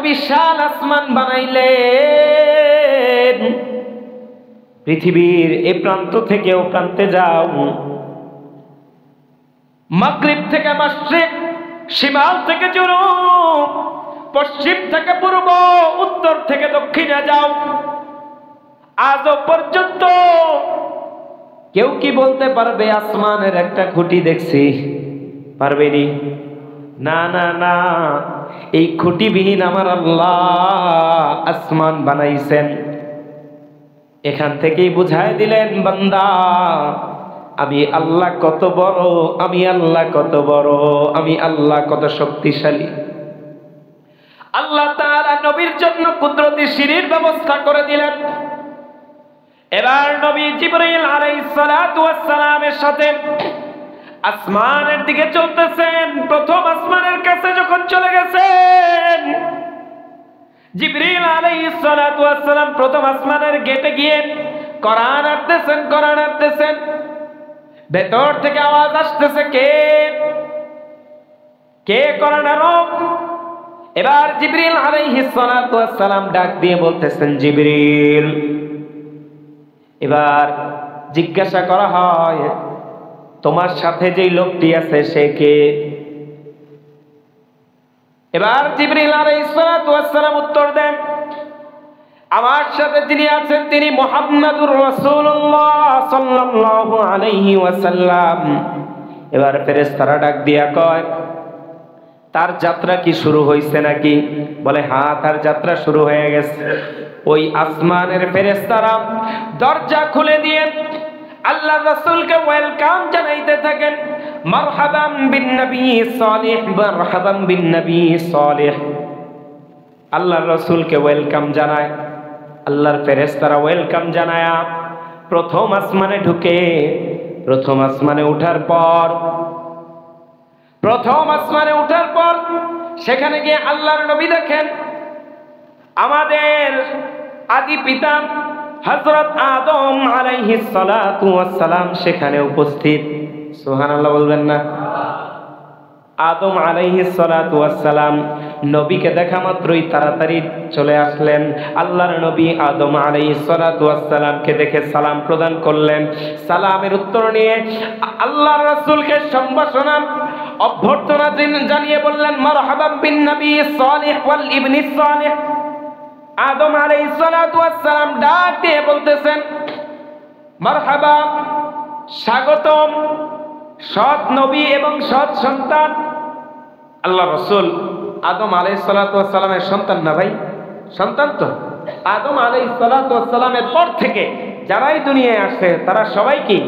বিশাল আসমান বানাইলেন, পৃথিবীর এ প্রান্ত থেকে ও প্রান্তে যাও, মাগরিব থেকে মাশরিক, শিমাল থেকে জুনুব, পশ্চিম থেকে পূর্ব, উত্তর থেকে দক্ষিণে যাও, আজও পর্যন্ত কেউ কি বলতে পারবে আসমানের একটা খুঁটি দেখছি? পারবেনি। না না না, এই খুঁটিবিহীন আমার আল্লাহ আসমান বানাইছেন। এখান থেকেই বুঝায় দিলেন বান্দা, আমি আল্লাহ কত বড়, আমি আল্লাহ কত শক্তিশালী। আল্লাহ তাআলা নবীর জন্য কুদরতি সিঁড়ির ব্যবস্থা করে দিলেন। এবার নবী জিবরাইল আলাইহিস সালাতু ওয়াস সালামের সাথে আসমানের দিকে চলতেছেন। প্রথম আসমানের কাছে যখন চলে গেছেন, জিবরাইল আলাইহিস সালাতু ওয়াস সালাম প্রথম আসমানের গেটে গিয়ে কোরআন আনতেছেন। ভেতর থেকে আওয়াজ আসতেছে, কে কোরআন আরব? এবার জিবরাইল আলাইহিস সালাতু ওয়াস সালাম ডাক দিয়ে বলতেছেন, জিবরাইল। এবার জিজ্ঞাসা করা হয়, তোমার সাথে যেই লোকটি আছে সে কে? এবার জিবরাইল আলাইহিস সালাতু ওয়াস সালাম উত্তর দেন, আমার সাথে যিনি আছেন তিনি মুহাম্মাদুর রাসূলুল্লাহ সাল্লাল্লাহু আলাইহি ওয়াসাল্লাম। এবার ফেরেশতারা ডাক দিয়া কয়, তার যাত্রা কি শুরু হয়েছে নাকি? বলে হ্যাঁ, তার যাত্রা শুরু হয়ে গেছে। ওই আসমানের ফেরেশতারা দরজা খুলে দিয়ে আল্লাহর রাসূলকে ওয়েলকাম জানাইতে থাকেন, মারহাবান বিন নবী সালেহ, মারহাবান বিন নবী সালেহ। আল্লাহর রাসূলকে ওয়েলকাম জানায়, আল্লাহর ফেরেশতারা ওয়েলকাম জানায়া প্রথম আসমানে ঢুকে। প্রথম আসমানে ওঠার পর সেখানে গিয়ে আল্লাহর নবী দেখেন আমাদের আদি পিতা হযরত আদম আলাইহিস সালাতু ওয়াস সালাম সেখানে উপস্থিত। সুবহানাল্লাহ বলবেন না? আদম আলাইহিস সালাতু ওয়াস সালাম নবীকে দেখা মাত্রই তাড়াতাড়ি চলে আসলেন। আল্লাহর নবী আদম আলাইহিস সালাতু ওয়াস সালামকে দেখে সালাম প্রদান করলেন। সালামের উত্তর নিয়ে আল্লাহর রাসূলকে সম্ভাষণা অভ্যর্থনা জানিয়ে বললেন, মারহাবান বিন নবী সালেহ ওয়াল ইবনি সালেহ। আদম আলাইহিস সালাতু ওয়াস সালাম ডাক দিয়ে বলতেছেন, মারহাবা, স্বাগতম, সৎ নবী এবং সৎ সন্তান। আল্লাহ রাসূল আদম আলাইহিস সালাতু ওয়াস সালামের সন্তান না ভাই? সন্তান তো। আদম আলাইহিস সালাতু ওয়াস সালামের পর থেকে যারাই দুনিয়ায় আসে তারা সবাই কি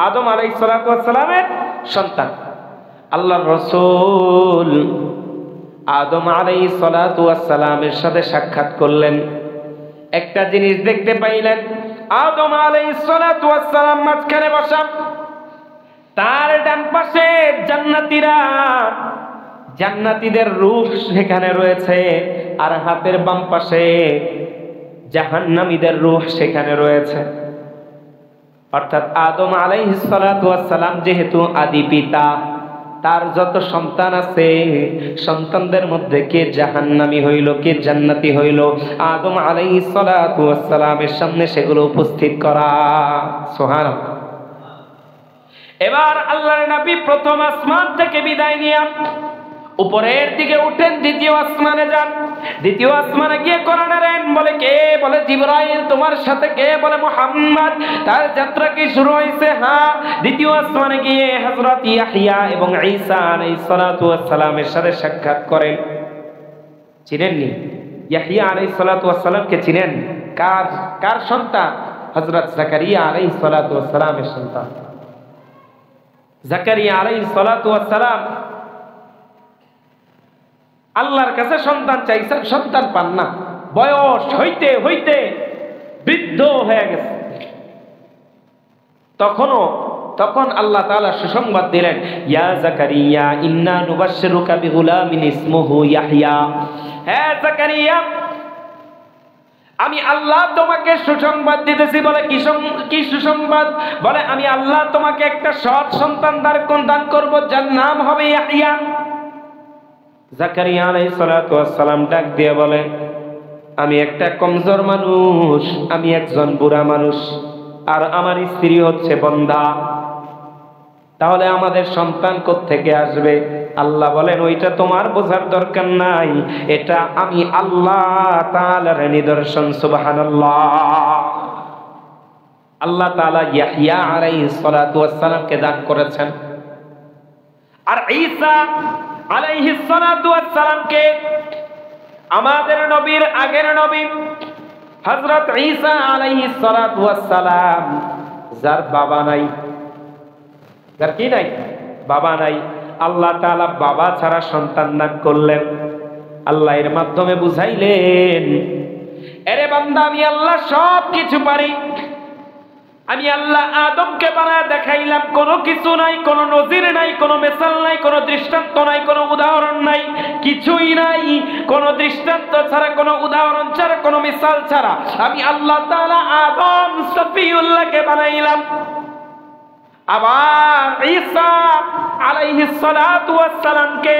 আদম আলাইহিস সালাতু ওয়াস সালামের সন্তান। আল্লাহ রাসূল আদম আলাইহিস সালাতু ওয়াস সালামের সাথে সাক্ষাৎ করলেন। একটা জিনিস দেখতে পাইলেন, আদম আলাইহিস সালাতু ওয়াস সালাম মাঝখানে বসা, তার ডান পাশে জান্নাতীরা, জান্নাতীদের রূহ সেখানে রয়েছে, আর হাতের বাম পাশে জাহান্নামীদের রূহ সেখানে রয়েছে। অর্থাৎ আদম আলাইহিস সালাতু ওয়াস সালাম যেহেতু আদি পিতা, তার যত সন্তান আছে সন্তানদের মধ্যে কে জাহান্নামী হইল কে জান্নাতি হইল, আদম আলাইহিস সালাতু ওয়াস সালামের সামনে সেগুলো উপস্থিত করা। সুবহানাল্লাহ। এবার আল্লাহর নবী প্রথম আসমান থেকে বিদায় নিয়ে উপরের দিকে উঠেন, দ্বিতীয় আসমানে যান। দ্বিতীয় আসমানে গিয়ে কোরআন নেন, বলে কে? বলে জিবরাইল। তোমার সাথে কে? বলে মুহাম্মদ। তার যাত্রা কি শুরু হয়েছে? হ্যাঁ। দ্বিতীয় আসমানে গিয়ে হযরত ইয়াহইয়া এবং ঈসা আলাইহিস সালাতু ওয়াস সালামের সাথে সাক্ষাৎ করেন। চিনেননি? ইয়াহইয়া আলাইহিস সালাতু ওয়াস সালামকে চিনেন? কার সন্তান? হযরত জাকারিয়া আলাইহিস সালাতু ওয়াস সালামের সন্তান। জাকারিয়া আলাইহিস সালাতু ওয়াস সালাম আল্লাহর কাছে সন্তান চাইছেন, সন্তান পান না। বয়স হইতে হইতে বৃদ্ধ হয়ে গেছে। তখন আল্লাহ তাআলা সুসংবাদ দিলেন, ইয়া জাকারিয়া ইন্না নুবাশশিরুকা বিগুলামিন ইসমুহু ইয়াহইয়া। হে জাকারিয়া, আমি আল্লাহ তোমাকে সুসংবাদ দিতেছি। বলে কি সুসংবাদ? বলে আমি আল্লাহ তোমাকে একটা সৎ সন্তান দান করব, যার নাম হবে ইয়াহইয়া। জাকারিয়া আলাইহিস সালাতু ওয়াস সালাম ডাক দিয়ে বলে, আমি একটা কমজোর মানুষ, আমি একজন বুড়া মানুষ, আর আমার স্ত্রী হচ্ছে বন্ধা, তাহলে আমাদের সন্তান কোত্থেকে আসবে? আল্লাহ বলেন, ওইটা তোমার বোঝার দরকার নাই, এটা আমি আল্লাহ তাআলার নিদর্শন। সুবহানাল্লাহ। আল্লাহ তাআলা ইয়াহইয়া আলাইহিস সালাতু ওয়াস সালামকে দান করেছেন, আর ঈসা আলাইহিস সালাতু ওয়াস সালামকে আমাদের নবীর আগের নবী হযরত ঈসা আলাইহিস সালাতু ওয়াস সালাম, যার বাবা নাই, যার কি নাই? বাবা নাই, আল্লাহ তাআলা বাবা ছাড়া সন্তান দান করলেন। আল্লাহ এর মাধ্যমে বুঝাইলেন, আরে বান্দা, আমি আল্লাহ সব কিছু পারি। আমি আল্লাহ আদমকে বানায় দেখাইলাম, কোনো কিছু নাই, কোনো নজির নাই, কোনো মিসাল নাই, কোনো দৃষ্টান্ত নাই, কোনো উদাহরণ নাই, কিছুই নাই। কোনো দৃষ্টান্ত ছাড়া, কোনো উদাহরণ ছাড়া, কোনো মিসাল ছাড়া আমি আল্লাহ তাআলা আদম সফিউল্লাহকে বানাইলাম। আবার ঈসা আলাইহিস সালাতু ওয়াস সালামকে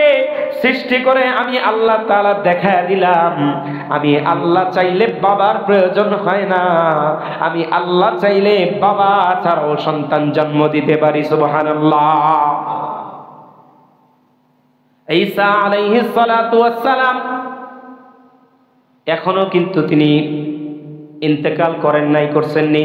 সৃষ্টি করে আমি আল্লাহ তাআলা দেখায় দিলাম, আমি আল্লাহ চাইলে বাবার প্রয়োজন হয় না, আমি আল্লাহ চাইলে বাবা ছাড়াও সন্তান জন্ম দিতে পারি। সুবহানাল্লাহ। ঈসা আলাইহিস সালাতু ওয়াস সালাম এখনো কিন্তু তিনি ইন্তেকাল করেন নাই, করছেননি?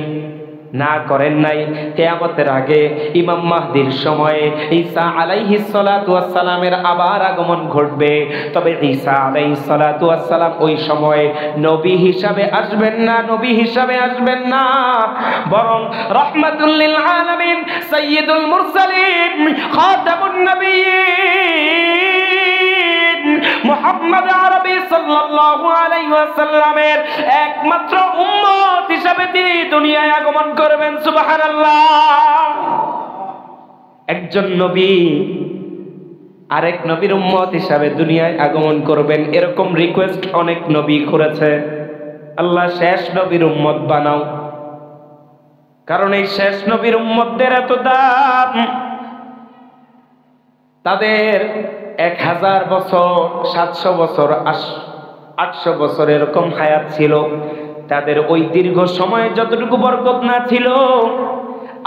না, করেন নাই। কিয়ামতের আগে ইমাম মাহদির সময়ে ঈসা আলাইহিস সালাতু ওয়াস সালামের আবার আগমন ঘটবে। তবে ঈসা আলাইহিস সালাতু ওয়াস সালাম ওই সময়ে নবী হিসাবে আসবেন না, নবী হিসাবে আসবেন না, বরং রাহমাতুল লিল আলামিন, সাইয়্যিদুল মুরসালিন, খাতামুন নবিয়্যিন মুহাম্মদ আরবি সাল্লাল্লাহু আলাইহি ওয়াসাল্লামের একমাত্র উম্মত হিসাবে তিনি দুনিয়ায় আগমন করবেন। সুবহানাল্লাহ। একজন নবী আরেক নবীর উম্মত হিসাবে দুনিয়ায় আগমন করবেন, এরকম রিকোয়েস্ট অনেক নবী করেছে, আল্লাহ শেষ নবীর উম্মত বানাও। কারণ এই শেষ নবীর উম্মতদের এত দাম, তাদের 1000 বছর, 700 বছর, 800 বছর এরকম হায়াত ছিল। তাদের ওই দীর্ঘ সময়ে যতটুকু বরকত না ছিল,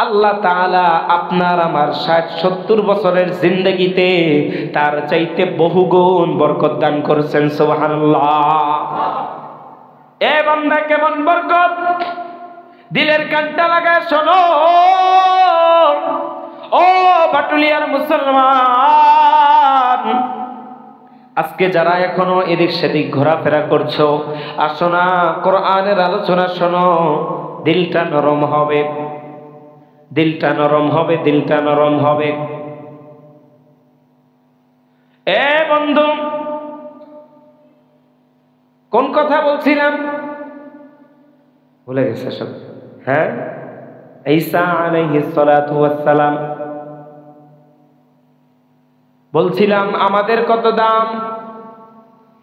আল্লাহ তাআলা আপনার আমার 60-70 বছরের জিন্দেগিতে তার চাইতে বহুগুণ বরকত দান করেছেন। সুবহানাল্লাহ। এ বান্দা, কেমন বরকত! দিলের কানটা লাগা শোনো, ও বাটুলিয়ার মুসলমান, আজকে যারা এখনো এদিক সেদিক ঘোরাফেরা করছো, আসো না কোরআনের আলোচনা শোনো, দিলটা নরম হবে, দিলটা নরম হবে, দিলটা নরম হবে। এ বন্ধু, কোন কথা বলছিলাম? ভুলে গেছে সব। হ্যাঁ, ঈসা আলাইহিস সালাতু ওয়াস সালাম। বলছিলাম আমাদের কত দাম,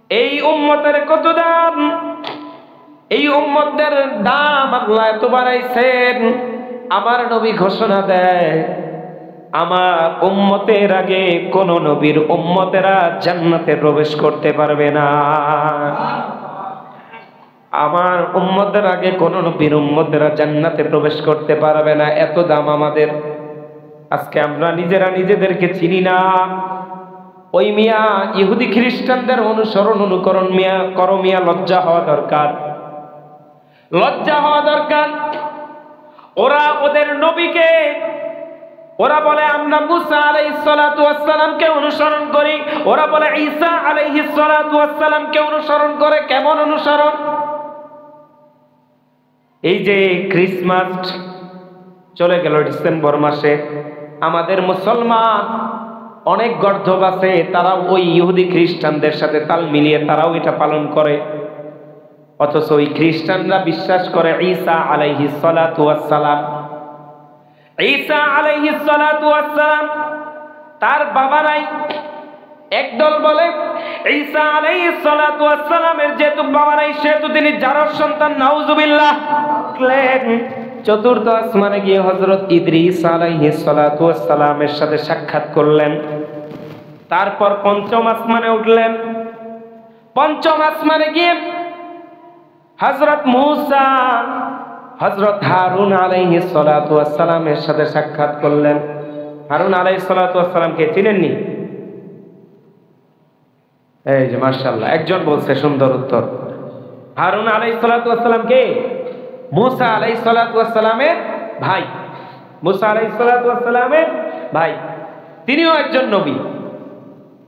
এই উম্মতের কত দাম, এই উম্মতের দাম আল্লাহ এত বাড়াইছেন। আমার নবী ঘোষণা দেয়, আমার উম্মতের আগে কোন নবীর উম্মতেরা জান্নাতে প্রবেশ করতে পারবে না। আমার উম্মতের আগে কোন নবীর উম্মতেরা জান্নাতে প্রবেশ করতে পারবে না, এত দাম আমাদের। আজকে আমরা নিজেরা নিজেদেরকে চিনি না। ওই মিয়া ইহুদি খ্রিস্টানদের অনুসরণ অনুকরণ মিয়া করো মিয়া, লজ্জা হওয়া দরকার, লজ্জা হওয়া দরকার। ওরা ওদের নবীকে, ওরা বলে আমরা মুসা আলাইহিস সালাতু ওয়াস সালামকে অনুসরণ করি, ওরা বলে ঈসা আলাইহিস সালাতু ওয়াস সালামকে অনুসরণ করে। কেমন অনুসরণ? এই যে ক্রিসমাস চলে গেল ডিসেম্বর মাসে, আমাদের মুসলমান অনেক গর্ধব আছে, তারাও ওই ইহুদি খ্রিস্টানদের সাথে তাল মিলিয়ে তারাও এটা পালন করে। অথচ ওই খ্রিস্টানরা বিশ্বাস করে ঈসা আলাইহিস সালাতু ওয়াস সালাম, ঈসা আলাইহিস সালাতু ওয়াস সালাম তার বাবা নাই। একদল বলে ঈসা আলাইহিস সালাতু ওয়াস সালামের যেহেতু বাবা নাই সেহেতু তিনি জারর সন্তান, নাউজুবিল্লাহ। চতুর্থ আসমানে গিয়ে হযরত ইদ্রিস আলাইহিস সালাতু ওয়াস সালামের সাথে সাক্ষাৎ করলেন। তারপর পঞ্চম আসমানে উঠলেন। পঞ্চম আসমানে গিয়ে হযরত মূসা, হযরত হারুন আলাইহিস সালাতু ওয়াস সালামের সাথে সাক্ষাৎ করলেন। হারুন আলাইহিস সালাতু ওয়াস সালামকে চিনেননি? এই যে মাশাআল্লাহ, একজন বলছে সুন্দর উত্তর। হারুন আলাইহিস সালাতু ওয়াস সালাম কে? মূসা আলাইহিস সালাতু ওয়াস সালামের ভাই। মূসা আলাইহিস সালাতু ওয়াস সালামের ভাই, তিনিও একজন নবী।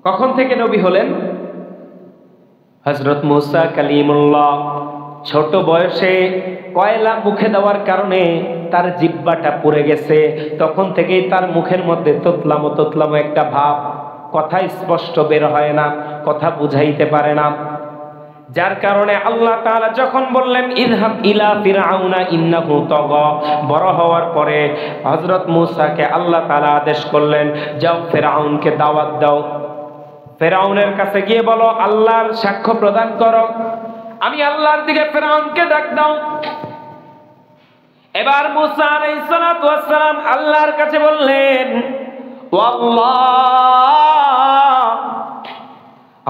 কখন থেকে নবী হলেন? হযরত মূসা কালিমুল্লাহ ছোট বয়সে কয়লা মুখে দেওয়ার কারণে তার জিহ্বাটা পুড়ে গেছে। তখন থেকেই তার মুখের মধ্যে তোতলামো তোতলামো একটা ভাব, কথা স্পষ্ট বের হয় না, কথা বুঝাইতে পারে না। যার কারণে আল্লাহ তাআলা যখন বললেন ইযহাব ইলা ফিরআউনা ইন্নাহু তাগা, বড় হওয়ার পরে হযরত মূসাকে আল্লাহ তাআলা আদেশ করলেন, যাও ফিরআউনকে দাওয়াত দাও, ফিরআউনের কাছে গিয়ে বলো আল্লাহর সাক্ষ্য প্রদান করো, আমি আল্লাহর দিকে ফিরআউনকে ডাক দাও। এবার মূসা আলাইহিস সালাতু ওয়াস সালাম আল্লাহর কাছে বললেন, ওয়াল্লাহ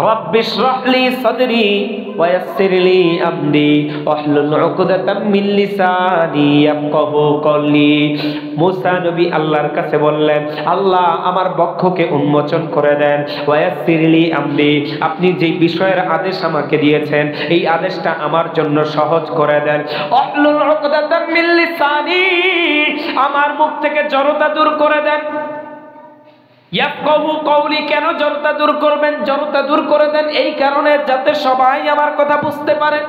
রাব্বি ইশরাহ লি সাদরি ওয়া ইয়াসসির লি আমরি ওয়াহলুল উকদাতাম মিন লিসানি ইয়াফকাহু কওলি। মূসা নবী আল্লাহর কাছে বললেন, আল্লাহ আমার বক্ষকে উন্মোচন করে দেন, ওয়া ইয়াসসির লি আমরি, আপনি যে বিষয়ের আদেশ আমাকে দিয়েছেন এই আদেশটা আমার জন্য সহজ করে দেন। ওয়াহলুল উকদাতাম মিন লিসানি, আমার মুখ থেকে জড়তা দূর করে দেন। ইয়াফকাহু কওলি, কেন জড়তা দূর করবেন? জড়তা দূর করে দেন এই কারণে যাতে সবাই আমার কথা বুঝতে পারে।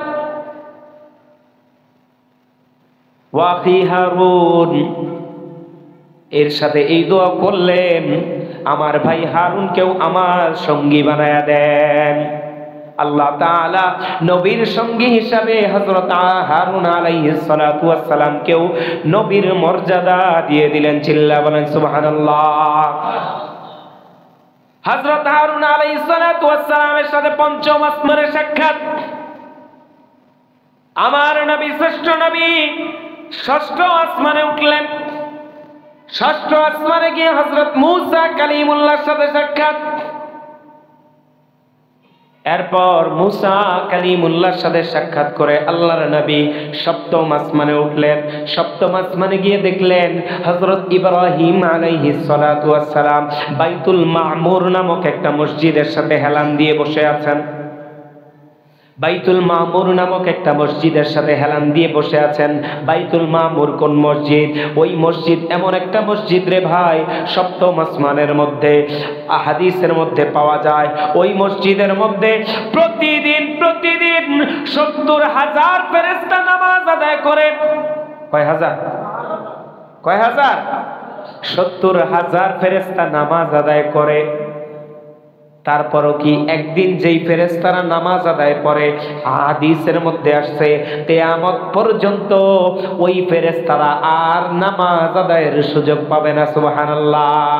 ওয়া আখি হারুন, এর সাথে এই দোয়া করলেন, আমার ভাই হারুনকেও আমার সঙ্গী বানায়া দেন। আল্লাহ তাআলা নবীর সঙ্গী হিসাবে হযরত হারুন আলাইহিস সালাতু ওয়াস সালামকেও নবীর মর্যাদা দিয়ে দিলেন। চিল্লা বলেন সুবহানাল্লাহ। হযরত হারুন আলাইহিস সালাতু ওয়াস সালামের সাথে পঞ্চম আসমানের সাক্ষাৎ। আমার নবী শ্রেষ্ঠ নবী ষষ্ঠ আসমানে উঠলেন। ষষ্ঠ আসমানে গিয়ে হযরত মূসা কালিমুল্লাহর সাথে সাক্ষাৎ। এরপর মূসা কালিমুল্লাহর সাথে সাক্ষাৎ করে আল্লাহর নবী সপ্তম আসমানে উঠলেন। সপ্তম আসমানে গিয়ে দেখলেন হযরত ইব্রাহিম আলাইহিস সালাতু ওয়াস সালাম বাইতুল মামুর নামক একটা মসজিদের সাথে হেলান দিয়ে বসে আছেন। বাইতুল মামুর নামক একটা মসজিদের সাথে হেলান দিয়ে বসে আছেন। বাইতুল মামুর কোন মসজিদ? ওই মসজিদ এমন একটা মসজিদ রে ভাই, সপ্তম আসমানের মধ্যে হাদিসের মধ্যে পাওয়া যায় ওই মসজিদের মধ্যে প্রতিদিন ৭০,০০০ ফেরেশতা নামাজ আদায় করে। কয় হাজার? ৭০,০০০ ফেরেশতা নামাজ আদায় করে। তারপরও কি একদিন যেই ফেরেশতারা নামাজ আদায় করে, হাদিসের মধ্যে আসছে কিয়ামত পর্যন্ত ওই ফেরেশতারা আর নামাজ আদায়ের সুযোগ পাবে না। সুবহানাল্লাহ।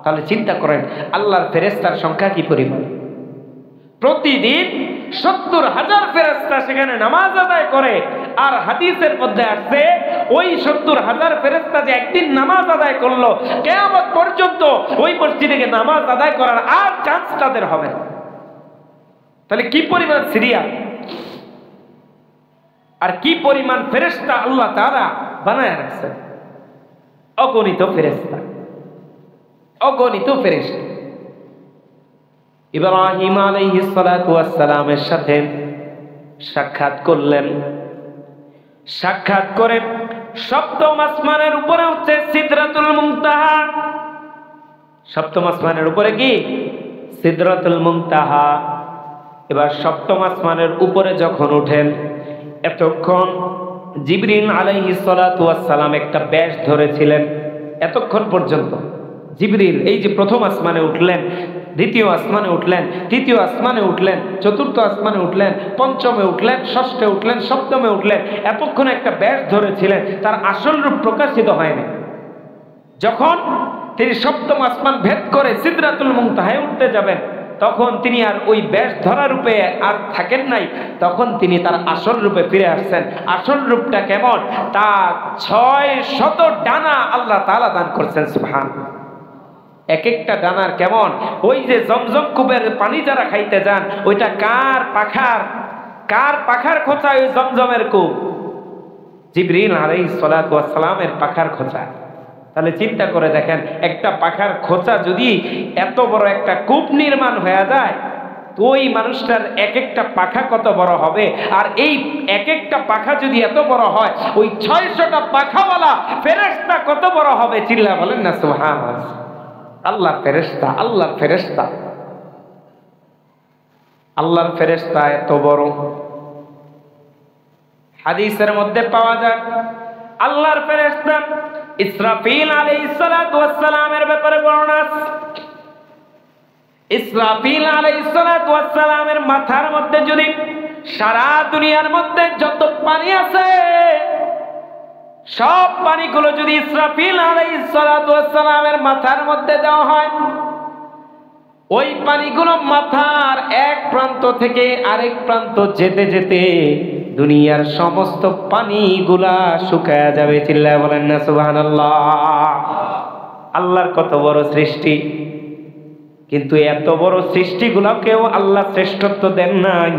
তাহলে চিন্তা করেন আল্লাহর ফেরেশতার সংখ্যা কি পরিমাণ। প্রতিদিন 70,000 ফেরেশতা সেখানে নামাজ আদায় করে। আর হাদিসের মধ্যে আসছে ওই 70,000 ফেরেশতা যে একদিন নামাজ আদায় করলো, কিয়ামত পর্যন্ত ওই মসজিদে নামাজ আদায় করার আর চান্স তাদের হবে না। তাহলে কি পরিমাণ সিরিয়াল আর কি পরিমাণ ফেরেশতা আল্লাহ তাআলা বানায় রাখছেন। অগণিত ফেরেশতা, অগণিত ফেরেশতা। ইব্রাহিম আলাইহিস সালাতু ওয়াস সালামের সাথে সাক্ষাৎ করলেন। সাক্ষাৎ করে সপ্তম আসমানের উপরে হচ্ছে সিদরাতুল মুনতাহা। সপ্তম আসমানের উপরে কি? সিদরাতুল মুনতাহা। এবার সপ্তম আসমানের উপরে যখন উঠেন, এতক্ষণ জিবরিল আলাইহিস সালাতু ওয়াস সালাম একটা ব্যাস ধরেছিলেন। এতক্ষণ পর্যন্ত জিবরিল এই যে প্রথম আসমানে উঠলেন, দ্বিতীয় আসমানে উঠলেন, তৃতীয় আসমানে উঠলেন, চতুর্থ আসমানে উঠলেন, পঞ্চমে উঠলেন, ষষ্ঠে উঠলেন, সপ্তমে উঠলেন, এতক্ষণ একটা ব্যাস ধরেছিলেন, তার আসল রূপ প্রকাশিত হয়নি। যখন তিনি সপ্তম আসমান ভেদ করে সিদরাতুল মুনতাহায় উঠতে যাবেন, তখন তিনি আর ওই ব্যাস ধরা রূপে আর থাকেন নাই, তখন তিনি তার আসল রূপে ফিরে আসছেন। আসল রূপটা কেমন? তার 600 ডানা আল্লাহ তাআলা দান করছেন। সুবহানাল্লাহ। এক একটা ডানার কেমন? ওই যে জমজম কূপের পানি যারা খাইতে যান, ওইটা কার পাখার খোঁচা? ওই জমজমের কূপ জিবরিল আলাইহিস সালাতু ওয়াস সালামের পাখার খোঁচা। তাহলে চিন্তা করে দেখেন, একটা পাখার খোঁচা যদি এত বড় একটা কূপ নির্মাণ হয়ে যায়, তো ওই মানুষটার এক একটা পাখা কত বড় হবে। আর এই এক একটা পাখা যদি এত বড় হয়, ওই 600টা পাখাওয়ালা ফেরেশতা কত বড় হবে। চিল্লা বলেন না সুবহানাল্লাহ। আল্লাহর ফেরেশতা, আল্লাহর ফেরেশতা, আল্লাহর ফেরেশতা এত বড়। হাদিসের মধ্যে পাওয়া যায় আল্লাহর ফেরেশতা ইসরাফিল আলাইহিস সালাতু ওয়াস সালামের ব্যাপারে বর্ণনা আছে। ইসরাফিল আলাইহিস সালাতু ওয়াস সালামের মাথার মধ্যে যদি সারা দুনিয়ার মধ্যে যত পানি আছে, সব পানিগুলো যদি ইসরাফিল আলাইহিস সালাতু ওয়াস সালামের মাথার মধ্যে দেওয়া হয়, ওই পানিগুলো মাথার এক প্রান্ত থেকে আরেক প্রান্ত যেতে যেতে দুনিয়ার সমস্ত পানিগুলা শুকায়া যাবে। চিল্লায় বলেন না সুবহানাল্লাহ। আল্লাহর কত বড় সৃষ্টি, কিন্তু এত বড় সৃষ্টিগুলোকেও আল্লাহ শ্রেষ্ঠত্ব দেন নাই।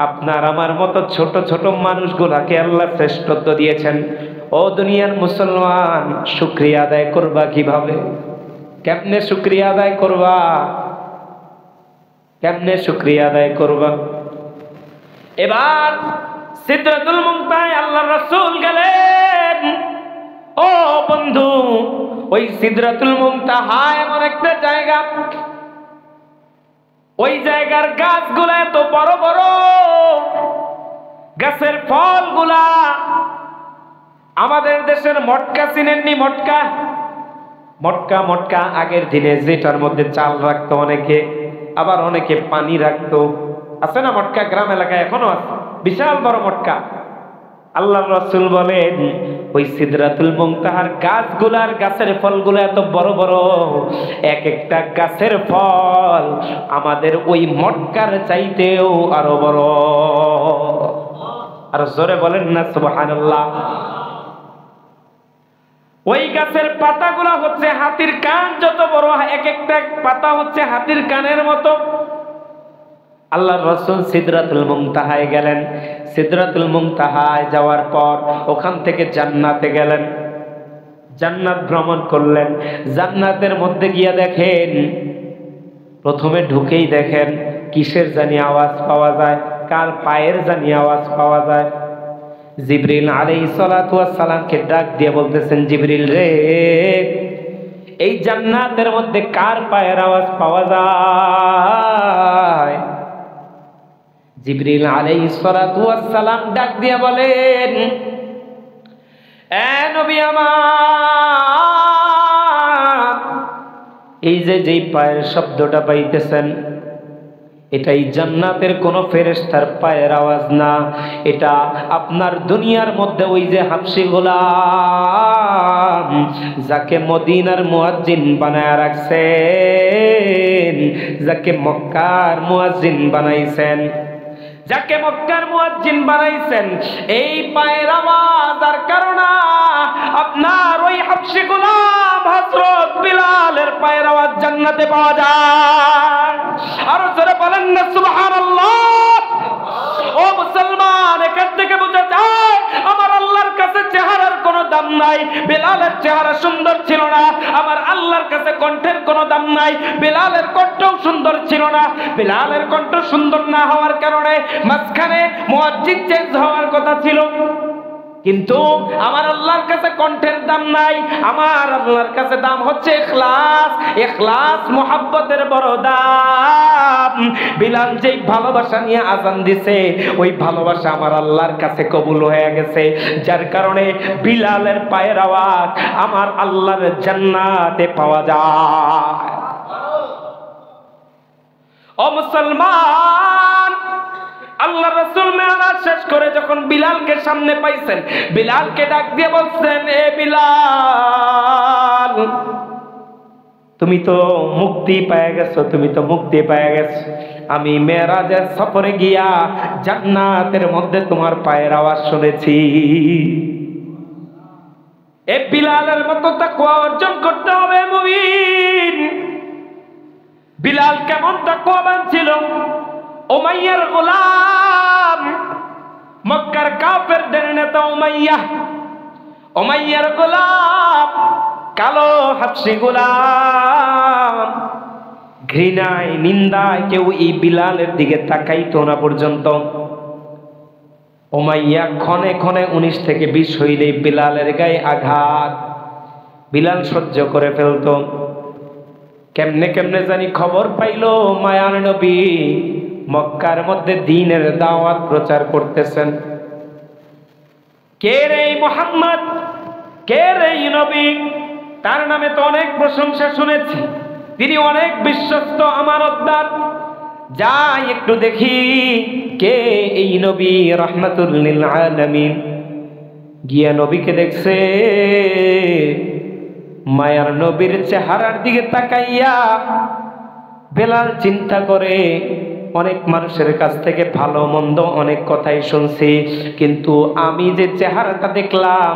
আপনার আমার মতো ছোট ছোট মানুষগুলাকে আল্লাহ শ্রেষ্ঠত্ব দিয়েছেন। ও দুনিয়ার মুসলমান, শুকরিয়া আদায় করবা কিভাবে? কেমনে শুকরিয়া আদায় করবা? কেমনে শুকরিয়া আদায় করবা? এবার সিদরাতুল মুনতাহায় আল্লাহর রাসূল গেলেন। ও বন্ধু, ওই সিদরাতুল মুনতাহা এমন একটা জায়গা, ওই জায়গার গাছগুলা এত বড় বড়, গাছের ফলগুলা আমাদের দেশের মটকা চিনেননি? মটকা, মটকা মটকা আগের দিনে যেটার মধ্যে চাল রাখতো অনেকে, আবার অনেকে পানি রাখতো, আছে না মটকা? গ্রাম এলাকায় এখনো আছে বিশাল বড় মটকা। আল্লাহর রাসূল বলেন ওই সিদরাতুল মুনতাহার গাছগুলার গাছের ফলগুলো এত বড় বড়, এক একটা গাছের ফল আমাদের ওই মটকার চাইতেও আরো বড়। আর জোরে বলেন না সুবহানাল্লাহ। ওই গাছের পাতাগুলো হচ্ছে হাতির কান যত বড়, এক একটা পাতা হচ্ছে হাতির কানের মতো। আল্লাহর রাসূল সিদরাতুল মুনতাহায় গেলেন। সিদরাতুল মুনতাহায় যাওয়ার পর ওখান থেকে জান্নাতে গেলেন, জান্নাত ভ্রমণ করলেন। জান্নাতের মধ্যে গিয়া দেখেন, প্রথমে ঢুকেই দেখেন কিসের জানি আওয়াজ পাওয়া যায়, কার পায়ের জানি আওয়াজ পাওয়া যায়। জিবরিল আলাইহিস সালাতু ওয়াস সালামকে ডাক দিয়ে বলতেছেন, জিবরিল রে, এই জান্নাতের মধ্যে কার পায়ের আওয়াজ পাওয়া যায়? জিবরিল আলাইহিস সালাতু ওয়াস সালাম ডাক দিয়ে বলেন, এ নবী আমার, এই যে যেই পায়ের শব্দটা পাইতেছেন, এটাই জান্নাতের কোন ফেরেশতার পায়ের আওয়াজ না। এটা আপনার দুনিয়ার মধ্যে ওই যে হাবশী গোলাম যাকে মদিনার মুয়াজ্জিন বানায় রাখছেন, যাকে মক্কার মুয়াজ্জিন বানাইছেন, যাকে মক্কার মুয়াজ্জিন বানাইছেন, এই পায়ের আওয়াজ আর কারণে আপনার ওই হাবশী গোলাম হযরত বিলালের পায়ের আওয়াজ জান্নাতে পাওয়া যায়। আরো জোরে বলেন না সুবহানাল্লাহ। ও মুসলমান, এখান থেকে বোঝা যায় আমার আল্লাহর কাছে চেহারার কোনো দাম নাই। বিলালের চেহারা সুন্দর ছিল না, আমার আল্লাহর কাছে কণ্ঠের কোনো দাম নাই। বিলালের কণ্ঠও সুন্দর ছিল না। বিলালের কণ্ঠ সুন্দর না হওয়ার কারণে মাঝখানে মুয়াজ্জিন চেঞ্জ হওয়ার কথা ছিল, কিন্তু আমার আল্লাহর কাছে কণ্ঠের দাম নাই। আমার আল্লাহর কাছে দাম হচ্ছে ইখলাস। ইখলাস মুহাব্বতের বড় দাম। বিলাল যেই ভালোবাসা নিয়ে আযান দিছে, ওই ভালোবাসা আমার আল্লাহর কাছে কবুল হয়ে গেছে, যার কারণে বিলালের পায়ের আওয়াজ আমার আল্লাহর জান্নাতে পাওয়া যায়। ও মুসলমান, আল্লাহ রাসূল মেরাজ শেষ করে যখন বিলালকে সামনে পাইছেন, বিলালকে ডাক দিয়ে বলছেন, এ বিলাল, তুমি তো মুক্তি পেয়ে গেছো, তুমি তো মুক্তি পেয়ে গেছো। আমি মেরাজের সফরে গিয়া জান্নাতের মধ্যে তোমার পায়ের আওয়াজ শুনেছি। এ বিলালের মতো তাকওয়া অর্জন করতে হবে মুমিন। বিলাল কেমন তাকওয়াবান ছিল? উমাইয়ার গোলাম, মক্কার কাফেরদের নেতা উমাইয়া, উমাইয়ার গোলাম, কালো হাবশী গোলাম। ঘৃণায় নিন্দায় কেউ এই বিলালের দিকে তাকাইতো না পর্যন্ত। উমাইয়া ক্ষণে ক্ষণে 19 থেকে 20 হইলে বিলালের গায়ে আঘাত বিলাল সহ্য করে ফেলত। কেমনে কেমনে জানি খবর পাইল মায়ার নবী মক্কার মধ্যে দ্বীনের দাওয়াত প্রচার করতেছেন। কে রে মুহাম্মদ, কে রে নবী? তার নামে তো অনেক প্রশংসা শুনেছি, তিনি অনেক বিশ্বস্ত আমানতদার। যাই একটু দেখি কে এই নবী রাহমাতুল লিল আলামিন। গিয়া নবীকে দেখছে, মায়ার নবীর চেহারার দিকে তাকাইয়া বেলাল চিন্তা করে, অনেক মানুষের কাছ থেকে ভালো মন্দ অনেক কথাই শুনছি, কিন্তু আমি যে চেহারাটা দেখলাম,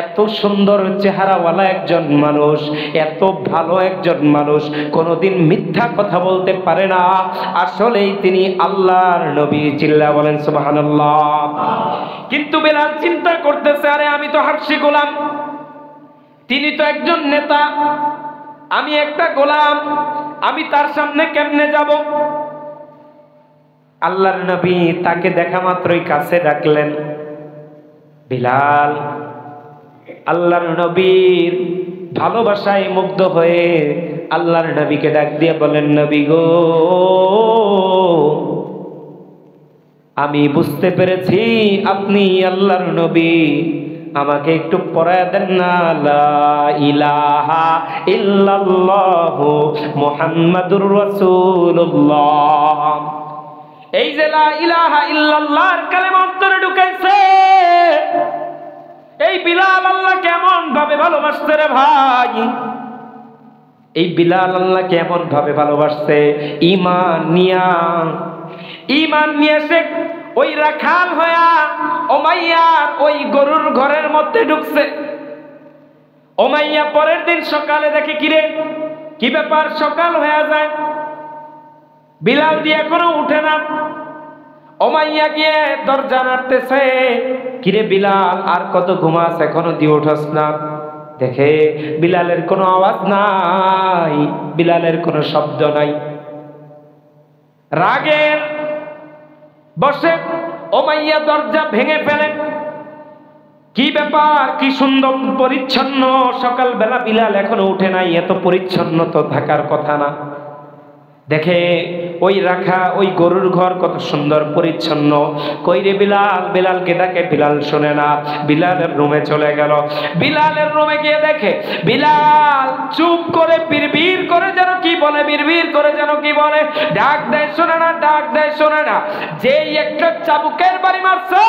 এত সুন্দর চেহারাওয়ালা একজন মানুষ, এত ভালো একজন মানুষ কোনোদিন মিথ্যা কথা বলতে পারে না। আসলেই তিনি আল্লাহর নবী। চিল্লা বলেন সুবহানাল্লাহ। কিন্তু বেলাল চিন্তা করতেছে, আরে আমি তো হাবশী গোলাম, তিনি তো একজন নেতা, আমি একটা গোলাম, আমি তার সামনে কেমনে যাব? আল্লাহর নবী তাকে দেখা মাত্রই কাছে ডাকলেন। বিলাল আল্লাহর নবীর ভালোবাসায় মুগ্ধ হয়ে আল্লাহর নবীকে ডাক দিয়ে বলেন, নবী গো, আমি বুঝতে পেরেছি আপনি আল্লাহর নবী, আমাকে একটু পড়ায় দেন না, লা ইলাহা ইল্লাল্লাহু মুহাম্মাদুর রাসূলুল্লাহ। এই যে লা ইলাহা ইল্লাল্লাহর কালেমা অন্তরে ঢুকাইছে, এই বিলাল আল্লাহ কেমন ভাবে ভালোবাসছে রে ভাই। এই বিলাল আল্লাহ কেমন ভাবে ভালোবাসছে। ঈমান নিয়ে সে ওই রাখাল হইয়া উমাইয়ার ওই গরুর ঘরের মধ্যে ঢুকছে। উমাইয়া পরের দিন সকালে দেখে, কিরে কি ব্যাপার, সকাল হয়ে যায়, বিলাল দিয়ে এখনো উঠে না। উমাইয়া গিয়ে দরজা নাড়তেছে, কিরে বিলাল আর কত ঘুমাস, এখনো দিয়ে উঠস না? দেখে বিলালের কোনো আওয়াজ নাই, বিলালের কোনো শব্দ নাই। রাগের বসে উমাইয়া দরজা ভেঙে ফেলে। কি ব্যাপার, কি সুন্দর পরিচ্ছন্ন সকালবেলা, বিলাল এখনো উঠে নাই, এত পরিচ্ছন্ন তো থাকার কথা না। দেখে ওই রাখা ওই গরুর ঘর কত সুন্দর পরিচ্ছন্ন। কইরে বিলাল, বিলালকে ডাকে, বিলাল শোনে না। বিলালের রুমে চলে গেল। বিলালের রুমে গিয়ে দেখে বিলাল চুপ করে বিড়বিড় করে যেন কি বলে, বিড়বিড় করে যেন কি বলে, ডাক দেয় শোনে না, ডাক দেয় শোনে না। যেই একটা চাবুকের বাড়ি মারছে,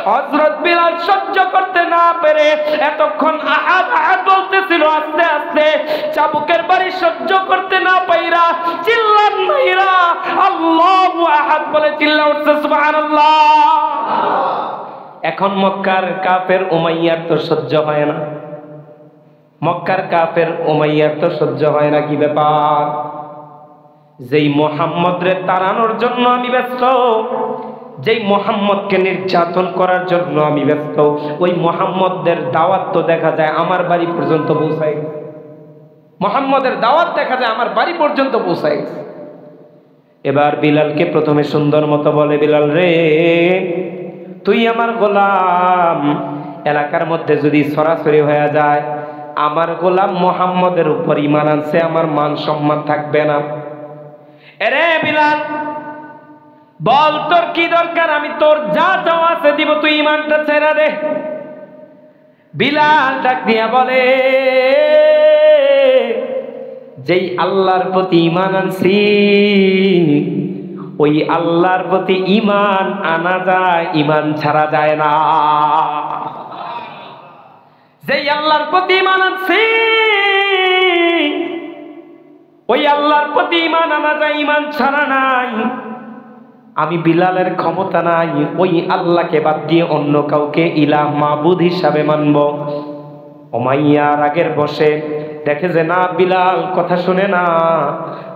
হযরত বিলাল সহ্য করতে না পেরে এতক্ষণ আহাদ আহাদ বলতেছিল, আস্তে আস্তে চাবুকের বাড়ি সহ্য করতে না পাইরা চিল্লান মাইরা আল্লাহু আহাদ বলে চিল্লা উঠছে সুবহানাল্লাহ। এখন মক্কার কাফের উমাইয়ার তো সহ্য হয় না, মক্কার কাফের উমাইয়ার তো সহ্য হয় না। কি ব্যাপার, যেই মুহাম্মদরে তাড়ানোর জন্য আমি ব্যস্ত, যেই মুহাম্মদকে নির্যাতন করার জন্য আমি ব্যস্ত, ওই মুহাম্মদের দাওয়াত তো দেখা যায় আমার বাড়ি পর্যন্ত পৌঁছায়, মুহাম্মদের দাওয়াত দেখা যায় আমার বাড়ি পর্যন্ত পৌঁছায়। এবার বিলালকে প্রথমে সুন্দর মতো বলে, বিলাল রে, তুই আমার গোলাম, এলাকার মধ্যে যদি সরাসরি হয়ে যায় আমার গোলাম মুহাম্মদের উপর ঈমান আনছে, আমার মান সম্মান থাকবে না। এরে বিলাল, বল তোর কি দরকার, আমি তোর যা চাও আছে দিব, তুই ঈমানটা ছেড়ে দে। বিলাল ডাক দিয়া বলে, যেই আল্লাহর প্রতি ঈমান আনছি ওই আল্লাহর প্রতি ঈমান আনা যায়, ঈমান ছাড়া যায় না। যেই আল্লাহর প্রতি ঈমান আনছি ওই আল্লাহর প্রতি ঈমান আনা যায়, ঈমান ছাড়া নাই। আমি বিলালের ক্ষমতা নাই ওই আল্লাহকে বাদ দিয়ে অন্য কাউকে ইলাহ মাবুদ হিসাবে মানব। উমাইয়া রাগের বসে দেখে যে না, বিলাল কথা শুনে না,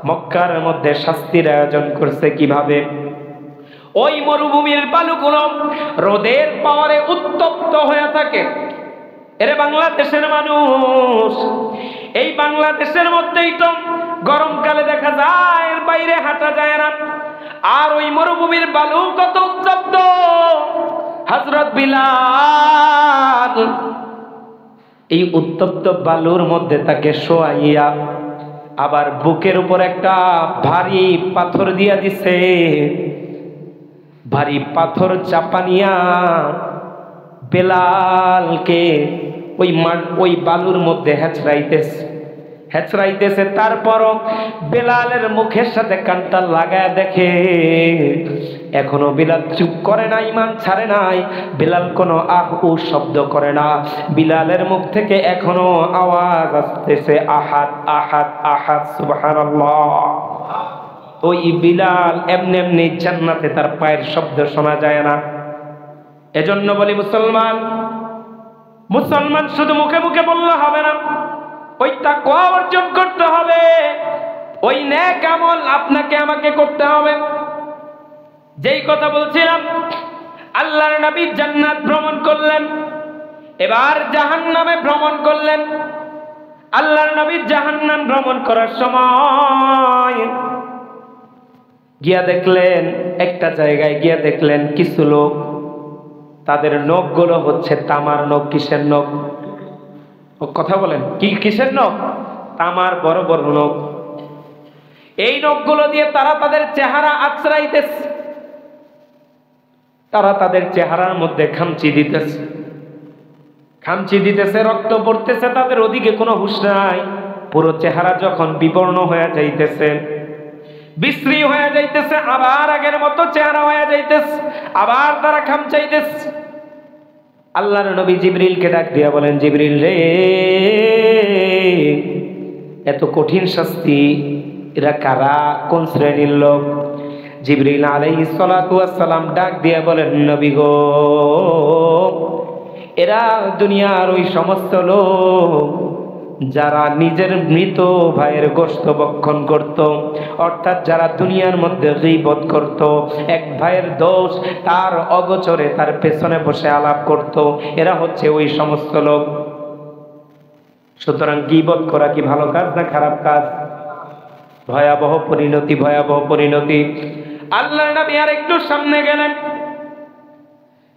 মক্কার মধ্যে শাস্তির আয়োজন করছে কিভাবে। ওই মরুভূমির বালুগুলো রোদের পাওয়ারে উত্তপ্ত হয়ে থাকে। এরে বাংলাদেশের মানুষ, এই বাংলাদেশের মধ্যেই তো গরমকালে দেখা যায় এর বাইরে হাঁটা যায় না, আর ওই মরুভূমির বালু কত উত্তপ্ত। হযরত বিলাল এই উত্তপ্ত বালুর মধ্যে তাকে শোয়াইয়া আবার বুকের উপর একটা ভারী পাথর দিয়া দিছে। ভারী পাথর চাপানিয়া বেলালকে ওই বালুর মধ্যে হেঁচড়াইতেছে। তারপরও বেলালের মুখের সাথে কানটা লাগায় দেখে এখনো বিলাল চুপ করে না, ঈমান ছাড়ে নাই। বিলাল কোনো আহ উ শব্দ করে না। বিলালের মুখ থেকে এখনো আওয়াজ আসতেছে, আহাদ আহাদ আহাদ সুবহানাল্লাহ। ওই বিলাল এমনি এমনি জান্নাতে তার পায়ের শব্দ শোনা যায় না। এজন্য বলি মুসলমান শুধু মুখে মুখে বললে হবে না, ওই তাকওয়া অর্জন করতে হবে, ওই নেক আমল আপনাকে আমাকে করতে হবে। যেই কথা বলছিলাম, আল্লাহর নবী জান্নাত ভ্রমণ করলেন, এবার জাহান্নামে ভ্রমণ করলেন। আল্লাহর নবী জাহান্নাম ভ্রমণ করার সময় গিয়া দেখলেন, একটা জায়গায় গিয়া দেখলেন কিছু লোক, তাদের নখগুলো হচ্ছে তামার নখ। কিসের নখ? কথা বলেন, কিসের নখ? তামার বড় বড় নখ। এই নখগুলো দিয়ে তারা তাদের চেহারা আঁচড়াইতেছে, তারা তাদের চেহারার মধ্যে খামচি দিতেছে, রক্ত পড়তেছে, তাদের ওদিকে কোনো হুঁশ নাই। পুরো চেহারা যখন বিবর্ণ হয়ে যাইতেছে, বিশ্রী হয়ে যাইতেছে, আবার আগের মতো চেহারা হয়ে যাইতেছে, আবার তারা খামচাইতেছে। আল্লাহর নবী জিবরিলকে ডাক দিয়া বলেন, জিবরিল রে, এত কঠিন শাস্তি, এরা কারা, কোন শ্রেণীর লোক? জিবরিল আলাইহিস সালাতু ওয়াস সালাম ডাক দিয়া বলেন, নবী গো, এরা দুনিয়ার ওই সমস্ত লোক যারা নিজের মৃত ভাইয়ের গোশত ভক্ষণ করত, অর্থাৎ যারা দুনিয়ার মধ্যে গীবত করত, এক ভাইয়ের দোষ তার অগোচরে তার পেছনে বসে আলাপ করত, এরা হচ্ছে ওই সমস্ত লোক। সুতরাং গীবত করা কি ভালো কাজ না খারাপ কাজ? ভয়াবহ পরিণতি, ভয়াবহ পরিণতি। আল্লাহর নবী আর একটু সামনে গেলেন।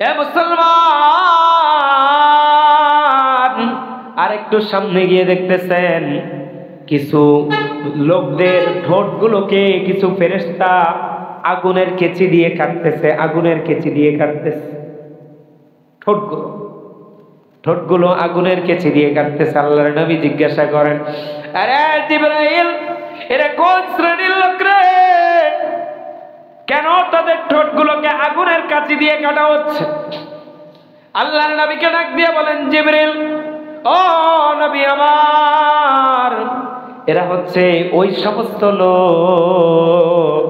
এ মুসলমান, আর একটু সামনে গিয়ে দেখতেছেন কিছু লোকদের ঠোঁটগুলোকে কিছু ফেরেশতা আগুনের কেচি দিয়ে কাটতেছে, আগুনের কেচি দিয়ে কাটতেছে ঠোঁটগুলো আগুনের কেচি দিয়ে কাটতেছে। আল্লাহর নবী জিজ্ঞাসা করেন, আরে জিবরাইল, এরা কোন শ্রেণীর লোক রে? কেন তাদের ঠোঁটগুলোকে আগুনের কাচি দিয়ে কাটা হচ্ছে? আল্লাহর নবীকে ডাক দিয়ে বলেন, জিবরিল, ও নবী আমার, এরা হচ্ছে ওই সমস্ত লোক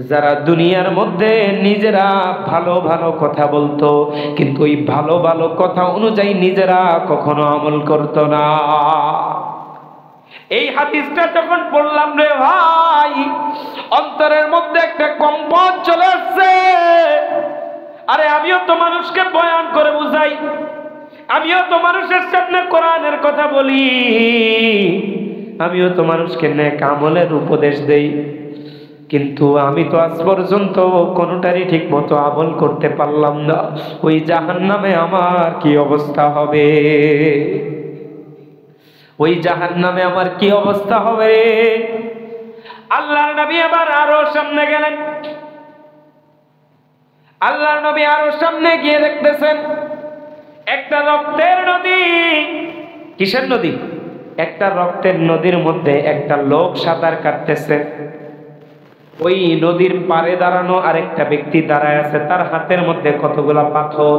যারা দুনিয়ার মধ্যে নিজেরা ভালো ভালো কথা বলতো, কিন্তু ওই ভালো ভালো কথা অনুযায়ী নিজেরা কখনো আমল করতো না। এই হাদিসটা যখন পড়লাম রে ভাই, অন্তরের মধ্যে একটা কম্পন চলে আসছে। আরে আমিও তো মানুষকে বয়ান করে বুঝাই, আমিও তো মানুষের সামনে কোরআনের কথা বলি, আমিও তো মানুষকে নেক আমলের উপদেশ দেই, কিন্তু আমি তো আজ পর্যন্ত কোনোটারই ঠিক মতো আমল করতে পারলাম না। ওই জাহান্নামে আমার কি অবস্থা হবে? ওই জাহান্নামে আমার কি অবস্থা হবে? আল্লাহর নবী আবার আরো সামনে গেলেন। আল্লাহর নবী আরো সামনে গিয়ে দেখতেছেন একটা রক্তের নদী। কিসের নদী? একটা রক্তের নদীর মধ্যে একটা লোক সাঁতার কাটতেছে। ওই নদীর পাড়ে দাঁড়ানো আরেকটা ব্যক্তি দাঁড়ায় আছে, তার হাতের মধ্যে কতগুলা পাথর।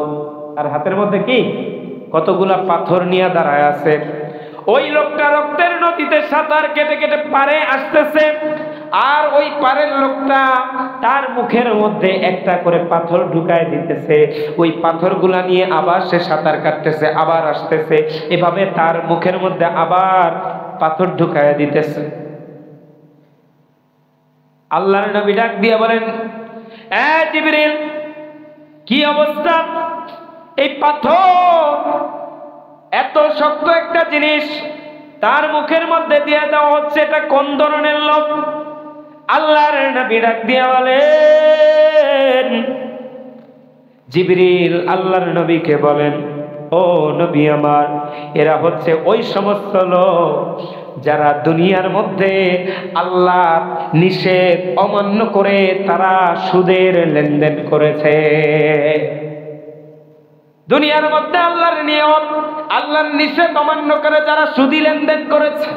তার হাতের মধ্যে কি? কতগুলা পাথর নিয়ে দাঁড়ায় আছে। ওই লোকটা রক্তের নদীতে সাঁতার কেটে কেটে পাড়ে আসতেছে, আর ওই পাড়ের লোকটা তার মুখের মধ্যে একটা করে পাথর ঢুকায় দিতেছে। ওই পাথরগুলা নিয়ে আবার সে সাঁতার কাটতেছে, আবার আসতেছে, এভাবে তার মুখের মধ্যে আবার পাথর ঢুকায় দিতেছে। আল্লাহর নবী ডাক দিয়ে বলেন, এ জিবরিল, কি অবস্থা? এই পাথর এত শক্ত একটা জিনিস তার মুখের মধ্যে দিয়ে দেওয়া হচ্ছে, এটা কোন ধরনের লোক? আল্লাহর নবী ডাক দিয়ে বলেন, জিবরিল আল্লাহর নবীকে বলেন, ও নবী আমার, এরা হচ্ছে ওই সমস্ত লোক যারা দুনিয়ার মধ্যে আল্লাহর নিষেধ অমান্য করে তারা সুদের লেনদেন করেছে। দুনিয়ার মধ্যে আল্লাহর নিয়ম, আল্লাহর নিষেধ অমান্য করে যারা সুদি লেনদেন করেছে।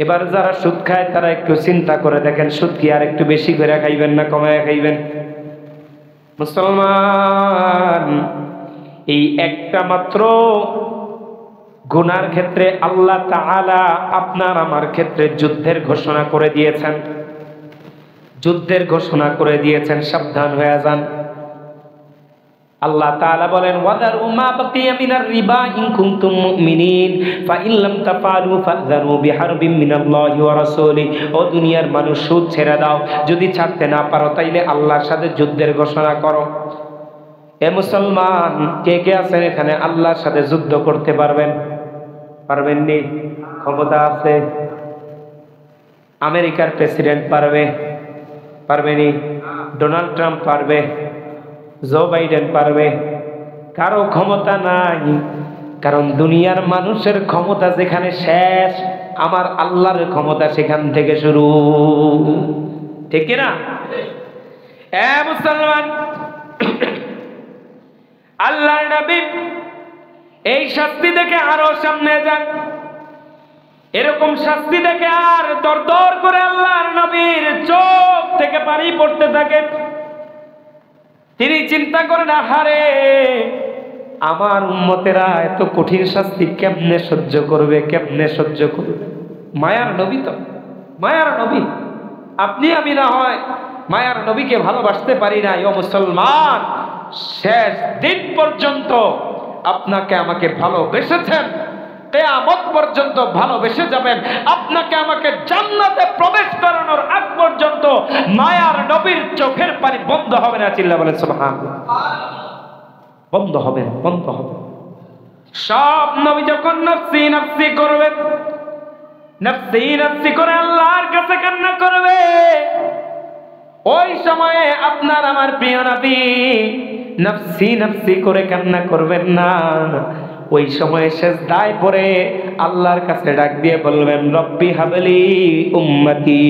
এবার যারা সুদ খায় তারা একটু চিন্তা করে দেখেন, সুদ কি আর একটু বেশি করে খাইবেন না কমায় খাইবেন? মুসলমান, এই একটা মাত্র গুনার ক্ষেত্রে আল্লাহ তাআলা আপনার আমার ক্ষেত্রে যুদ্ধের ঘোষণা করে দিয়েছেন। যুদ্ধের ঘোষণা করে দিয়েছেন, সাবধান হয়ে যান। আল্লাহ তাআলা বলেন, ওয়াদারু মা বাকিয়া মিনার রিবা ইন কুনতুম মুমিনিন ফাইন লাম তাফআলু ফাযযারু বিহারবিন মিনাল্লাহি ওয়া রাসূলি। ও দুনিয়ার মানুষ, সুদ ছেড়ে দাও, যদি ছাড়তে না পারো তাইলে আল্লাহর সাথে যুদ্ধের ঘোষণা করো। এ মুসলমান, কে কে আছেন এখানে আল্লাহর সাথে যুদ্ধ করতে পারবেন? পারবেননি? ক্ষমতা আছে? আমেরিকার প্রেসিডেন্ট পারবে? পারবেনি? ডোনাল্ড ট্রাম্প পারবে? জো বাইডেন পারবে? কারো ক্ষমতা নাই, কারণ দুনিয়ার মানুষের ক্ষমতা যেখানে শেষ, আমার আল্লাহর ক্ষমতা সেখান থেকে শুরু। ঠিক না? মুসলমান, আল্লাহর নবী এই শাস্তি দেখে আরো সামনে যান। এরকম শাস্তি দেখে আর দরদর করে আল্লাহর নবীর চোখ থেকে পানি পড়তে থাকে। তিনি চিন্তা করেন, আহারে, আমার উম্মতেরা এত কঠিন শাস্তি কেমনে সহ্য করবে, কেমনে সহ্য করবে? মায়ার নবী তো, মায়ার নবী। আপনি আমি না হয় মায়ার নবীকে ভালোবাসতে পারি না। ও মুসলমান, শেষ দিন পর্যন্ত আপনাকে আমাকে ভালোবেসেছেন, কিয়ামত পর্যন্ত ভালোবেসে যাবেন। আপনাকে আমাকে জান্নাতে প্রবেশ করানোর আগ পর্যন্ত মায়ার নবীর চোখের পানি বন্ধ হবে না। চিল্লা বলেন সুবহানাল্লাহ। বন্ধ হবে না, বন্ধ হবে। সব নবী যখন নফসি নফসি করবে, নফসি নফসি করে আল্লাহর কাছে কান্না করবে, ওই সময়ে আপনার আমার প্রিয় নবী নফসি নফসি করে কান্না করবেন না। ওই সময় সেজদায় পড়ে আল্লাহর কাছে ডাক দিয়ে বলবেন, রব্বি হাবলি উম্মতি,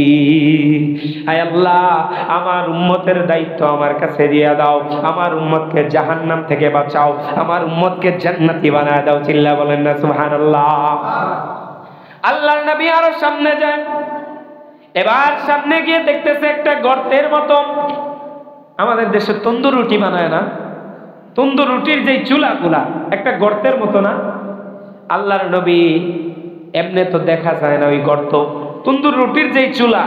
আয় আল্লাহ আমার উম্মতের দায়িত্ব আমার কাছে দিয়ে দাও, আমার উম্মতকে জাহান্নাম থেকে বাঁচাও, আমার উম্মতকে জান্নাতি বানায় দাও। চিল্লা বলেন না সুবহানাল্লাহ। আল্লাহর নবী আরো সামনে যান, এবার সামনে গিয়ে দেখতেছে একটা গর্তের মতো, আমাদের দেশে তন্দুর রুটি বানায় না, তন্দুর রুটির যে চুলাগুলা একটা গর্তের মতো না? আল্লাহর নবী এমনি তো দেখা যায় না ওই গর্ত, তন্দুর রুটির যেই চুলা,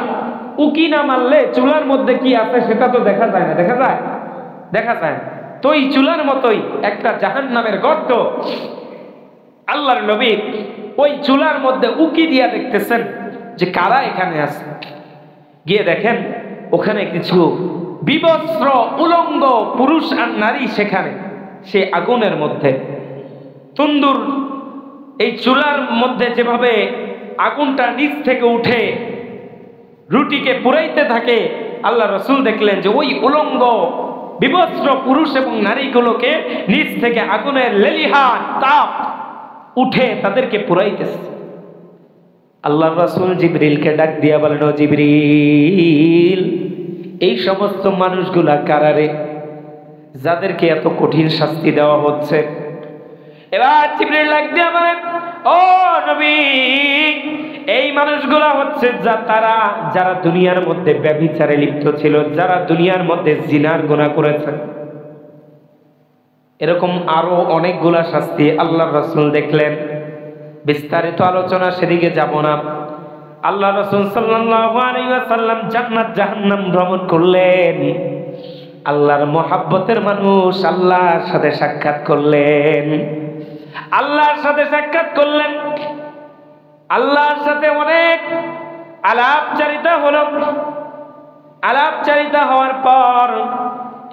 উকি না মারলে চুলার মধ্যে কি আছে সেটা তো দেখা যায় না। দেখা যায়? দেখা যায়। তো এই চুলার মতোই একটা জাহান্নামের গর্ত। আল্লাহর নবী ওই চুলার মধ্যে উকি দিয়া দেখতেছেন যে কারা এখানে আছে। গিয়ে দেখেন ওখানে কিছু বিবস্ত্র উলঙ্গ পুরুষ আর নারী সেখানে, সে আগুনের মধ্যে। তন্দুর এই চুলার মধ্যে যেভাবে আগুনটা নিচ থেকে উঠে রুটিকে পুরাইতে থাকে, আল্লাহ রাসূল দেখলেন যে ওই উলঙ্গ বিবস্ত্র পুরুষ এবং নারীগুলোকে নিচ থেকে আগুনের লেলিহান তাপ উঠে তাদেরকে পুরাইতেছে। আল্লাহ রাসূল জিবরিলকে ডাক দিয়া বলেন, ও জিবরিল, এই সমস্ত মানুষগুলা কারারে, যাদেরকে এত কঠিন শাস্তি দেওয়া হচ্ছে? এবার জিবরিল ডাক দিয়া বলেন, ও নবী, এই মানুষগুলা হচ্ছে যারা দুনিয়ার মধ্যে ব্যভিচারে লিপ্ত ছিল, যারা দুনিয়ার মধ্যে জিনার গুনাহ করেছে। এরকম আরো অনেকগুলা শাস্তি আল্লাহ রাসূল দেখলেন। বিস্তারিত আলোচনা সেদিকে যাব না। আল্লাহ রাসূল সাল্লাল্লাহু আলাইহি ওয়াসাল্লাম জান্নাত জাহান্নাম ভ্রমণ করলেন। আল্লাহর মহব্বতের মানুষ আল্লাহর সাথে সাক্ষাৎ করলেন, আল্লাহর সাথে সাক্ষাৎ করলেন, আল্লাহর সাথে অনেক আলাপচারিতা হলো। আলাপচারিতা হওয়ার পর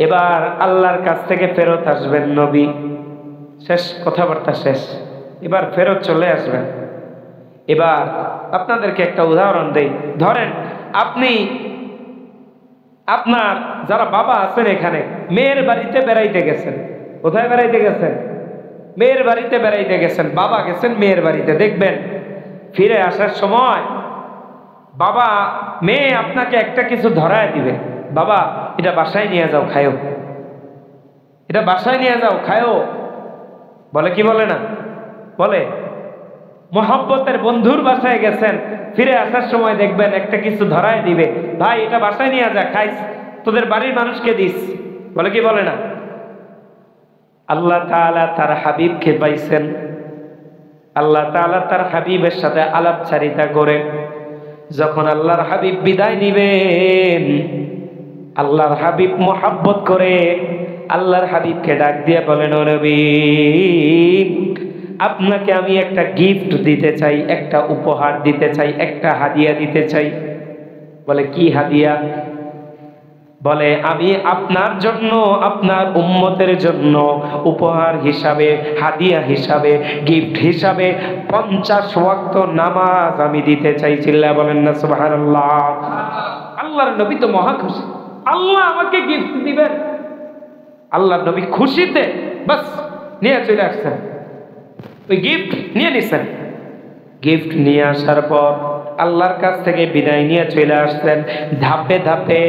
এবার আল্লাহর কাছ থেকে ফেরত আসবেন নবী। শেষ, কথাবার্তা শেষ, এবার ফেরত চলে আসবেন। এবার আপনাদেরকে একটা উদাহরণ দেই। ধরেন আপনার যারা বাবা আছেন এখানে, মেয়ের বাড়িতে বেড়াইতে গেছেন। কোথায় বেড়াইতে গেছেন? মেয়ের বাড়িতে বেড়াইতে গেছেন। বাবা গেছেন মেয়ের বাড়িতে। দেখবেন ফিরে আসার সময় বাবা মেয়ে আপনাকে একটা কিছু ধরায় দিবে, বাবা এটা বাসায় নিয়ে যাও খায়ো, এটা বাসায় নিয়ে যাও খায়ো। বলে কি বলে না? বলে। মহব্বতের বন্ধুর বাসায় গেছেন, ফিরে আসার সময় দেখবেন একটা কিছু ধরায় দিবে, ভাই এটা বাসায় নিয়ে যা, খাইস, তোদের বাড়ির মানুষকে দিস। বলে কি বলে না? আল্লাহ তাআলা তার হাবিবকে পাইছেন, আল্লাহ তাআলা তার হাবিবের সাথে আলাপচারিতা করে যখন আল্লাহর হাবিব বিদায় নিবেন, আল্লাহর হাবিব মহব্বত করে আল্লাহর হাবিবকে ডাক দিয়ে বলেন, ও নবী, আপনাকে আমি একটা গিফট দিতে চাই, একটা উপহার দিতে চাই, একটা হাদিয়া দিতে চাই। বলে কি হাদিয়া? বলে আমি আপনার জন্য, আপনার উম্মতের জন্য উপহার হিসাবে, হাদিয়া হিসাবে, গিফট হিসাবে 50 ওয়াক্ত নামাজ আমি দিতে চাই। চিল্লা বলেন না সুবহানাল্লাহ। আল্লাহর নবী তো মহা খুশি, আল্লাহ আমাকে গিফট দিবেন। আল্লাহর নবী খুশিতে বাস নিয়ে চলে আসছেন, ওই গিফট নিয়ে নিছেন। গিফট নিয়ে আসার পর আল্লাহর কাছ থেকে বিদায় নিয়ে চলে আসছেন। ধাপে ধাপে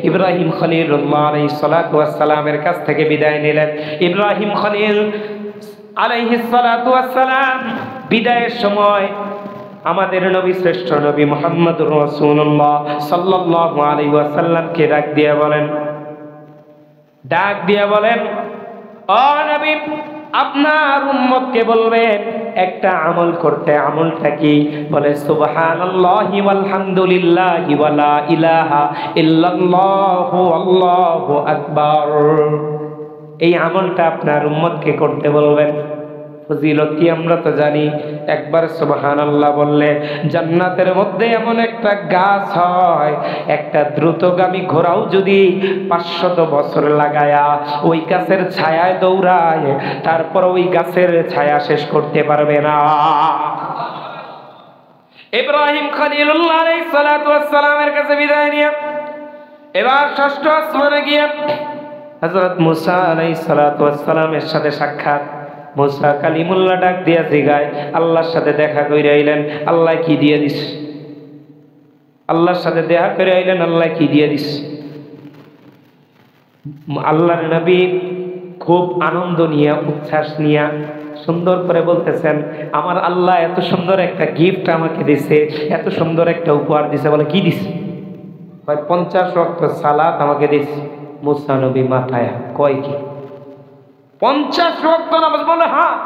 ইব্রাহিম খলিলুল্লাহ আলাইহিস সালাতু ওয়াস সালামের কাছ থেকে বিদায় নিলেন। ইব্রাহিম খলিল আলাইহিস সালাতু ওয়াস সালাম বিদায়ের সময় আমাদের নবী, শ্রেষ্ঠ নবী মুহাম্মদুর রাসূলুল্লাহ সাল্লাল্লাহু আলাইহি ওয়াসাল্লামকে ডাক দিয়ে বলেন, ও নবী, আপনার উম্মতকে বলবেন একটা আমল করতে। আমলটা কি? বলে সুবহানাল্লাহি ওয়ালহামদুলিল্লাহি ওয়ালা ইলাহা ইল্লাল্লাহু আল্লাহু আকবার। এই আমলটা আপনার উম্মতকে করতে বলবেন। ফজিলত কি আমরা তো জানি। একবার সুবহানাল্লাহ বললে জান্নাতের মধ্যে এমন একটা গাছ হয়, একটা দ্রুতগামী ঘোড়াও যদি 500 বছর লাগায়া ওই গাছের ছায়ায় দৌড়ায়, তারপর ওই গাছের ছায়া শেষ করতে পারবে না। ইব্রাহিম খলিলুল্লাহ আলাইহিস সালাতু ওয়াস সালামের কাছে বিদায় নিয়ে এবার ষষ্ঠ আসমানে গিয়ে হযরত মুসা আলাইহিস সালাতু ওয়াস সালামের সাথে সাক্ষাৎ। মুসা কালিমুল্লাহ ডাক দিয়া জিগায়, আল্লাহর সাথে দেখা কইরা আইলেন, আল্লাহ কি দিয়ে দিস? আল্লাহর সাথে দেখা করে আইলেন, আল্লাহ কি দিয়ে দিস? আল্লাহর নবী খুব আনন্দ নিয়ে, উচ্ছ্বাস নিয়ে সুন্দর করে বলতেছেন, আমার আল্লাহ এত সুন্দর একটা গিফট আমাকে দিছে, এত সুন্দর একটা উপহার দিছে। বলে কি দিছে? 50 ওয়াক্ত সালাত আমাকে দিছে। মুসা নবী মাথায় কয় কি 50 ওয়াক্ত নামাজ? বলে হ্যাঁ।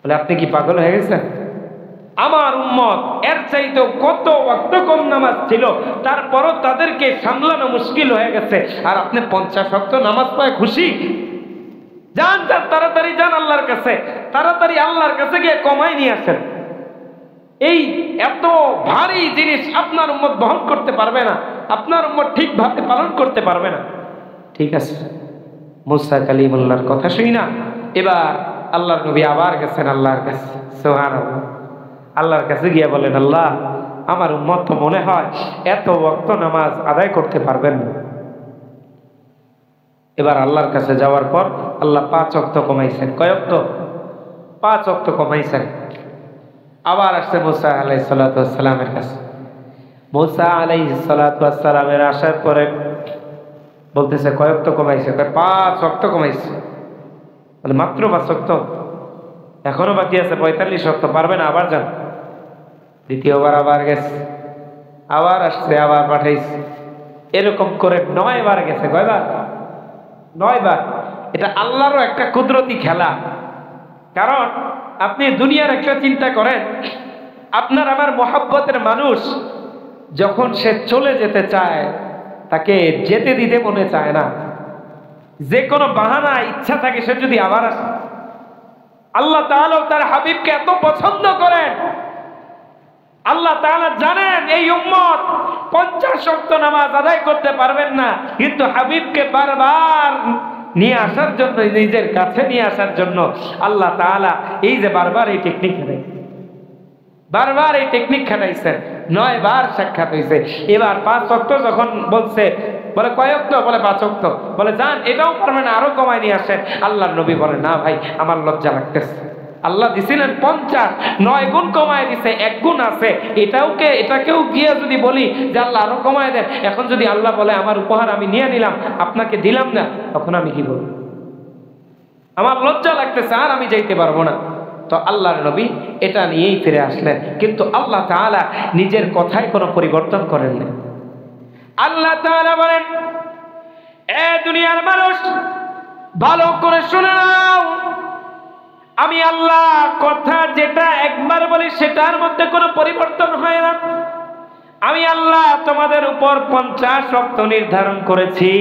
বলে আপনি কি পাগল হয়ে গেছেন? আমার উম্মত এর চাইতেও কত ওয়াক্ত কম নামাজ ছিল, তারপরও তাদেরকে সামলানো মুশকিল হয়ে গেছে, আর আপনি 50 ওয়াক্ত নামাজ পায় খুশি? যান যান, তাড়াতাড়ি যান আল্লাহর কাছে, তাড়াতাড়ি আল্লাহর কাছে গিয়ে কমাই নিয়ে আসেন। এই এত ভারী জিনিস আপনার উম্মত বহন করতে পারবে না, আপনার উম্মত ঠিকভাবে পালন করতে পারবে না। ঠিক আছে, মুসা কালিমুল্লাহর কথা শুনি না। এবার আল্লাহর নবী আবার গেছেন আল্লাহর কাছে। সুবহানাল্লাহ। আল্লাহর কাছে গিয়ে বলেন, আল্লাহ আমার উম্মত তো মনে হয় এত ওয়াক্ত নামাজ আদায় করতে পারবেন না। এবার আল্লাহর কাছে যাওয়ার পর আল্লাহ 5 ওয়াক্ত কমাইছেন। কয় ওয়াক্ত? 5 ওয়াক্ত কমাইছেন। আবার আসছে মুসা আলাইহিস সালাতু ওয়াস সালামের কাছে। মুসা আলাইহিস সালাতু ওয়াস সালামের আসার পরে বলতেছে, কয় ওয়াক্ত কমাইছে? 5 ওয়াক্ত কমাইছে। বলে মাত্র 5 ওয়াক্ত? এখনো বাকি আছে 45 ওয়াক্ত, পারবে না? আবার যান। দ্বিতীয়বার আবার গেছে, আবার আসছে, আবার পাঠাইছে। এরকম করে 9 বার গেছে। কয়বার? 9 বার। এটা আল্লাহরও একটা কুদরতি খেলা। কারণ আপনি দুনিয়ার একটা চিন্তা করেন, আপনার আমার মহব্বতের মানুষ যখন সে চলে যেতে চায়, তাকে যেতে দিতে মনে চায় না। যে কোনো বাহানা ইচ্ছা থাকে সে যদি আবার আসে। আল্লাহ তাআলা তার হাবিবকে এত পছন্দ করেন, আল্লাহ তাআলা জানেন এই উম্মত 50 ওয়াক্ত নামাজ আদায় করতে পারবেন না, কিন্তু হাবিবকে বারবার নিয়ে আসার জন্য, নিজের কাছে নিয়ে আসার জন্য আল্লাহ তাআলা এই যে বারবার এই টেকনিক খাটাইছেন, বারবার এই টেকনিক খাটাইছেন। 9 বার সাক্ষাৎ হয়েছে। এবার 5 ওয়াক্ত যখন বলছে, বলে কয় ওয়াক্ত? বলে 5 ওয়াক্ত। বলে যান, এটাও পারবেন না, আরো কমায় নিয়ে আসেন। আল্লাহর নবী বলে, না ভাই, আমার লজ্জা লাগতেছে। আল্লাহ দিছিলেন 50, 9 গুণ কমায় দিছে, 1 গুণ আছে। এটাকেও গিয়ে যদি বলি যে আল্লাহ আরো কমায় দেন, এখন যদি আল্লাহ বলে আমার উপহার আমি নিয়ে নিলাম, আপনাকে দিলাম না, তখন আমি কি বলবো? আমার লজ্জা লাগতেছে, আর আমি যাইতে পারবো না। তো আল্লাহর নবী এটা নিয়েই ফিরে আসলেন, কিন্তু আল্লাহ তাআলা নিজের কথায় কোনো পরিবর্তন করেন না। আল্লাহ তাআলা বলেন, এ দুনিয়ার মানুষ ভালো করে শুনে নাও, আমি আল্লাহ কথা যেটা একবার বলি সেটার মধ্যে কোনো পরিবর্তন হয় না। আমি আল্লাহ তোমাদের উপর 50 ওয়াক্ত নির্ধারণ করেছি।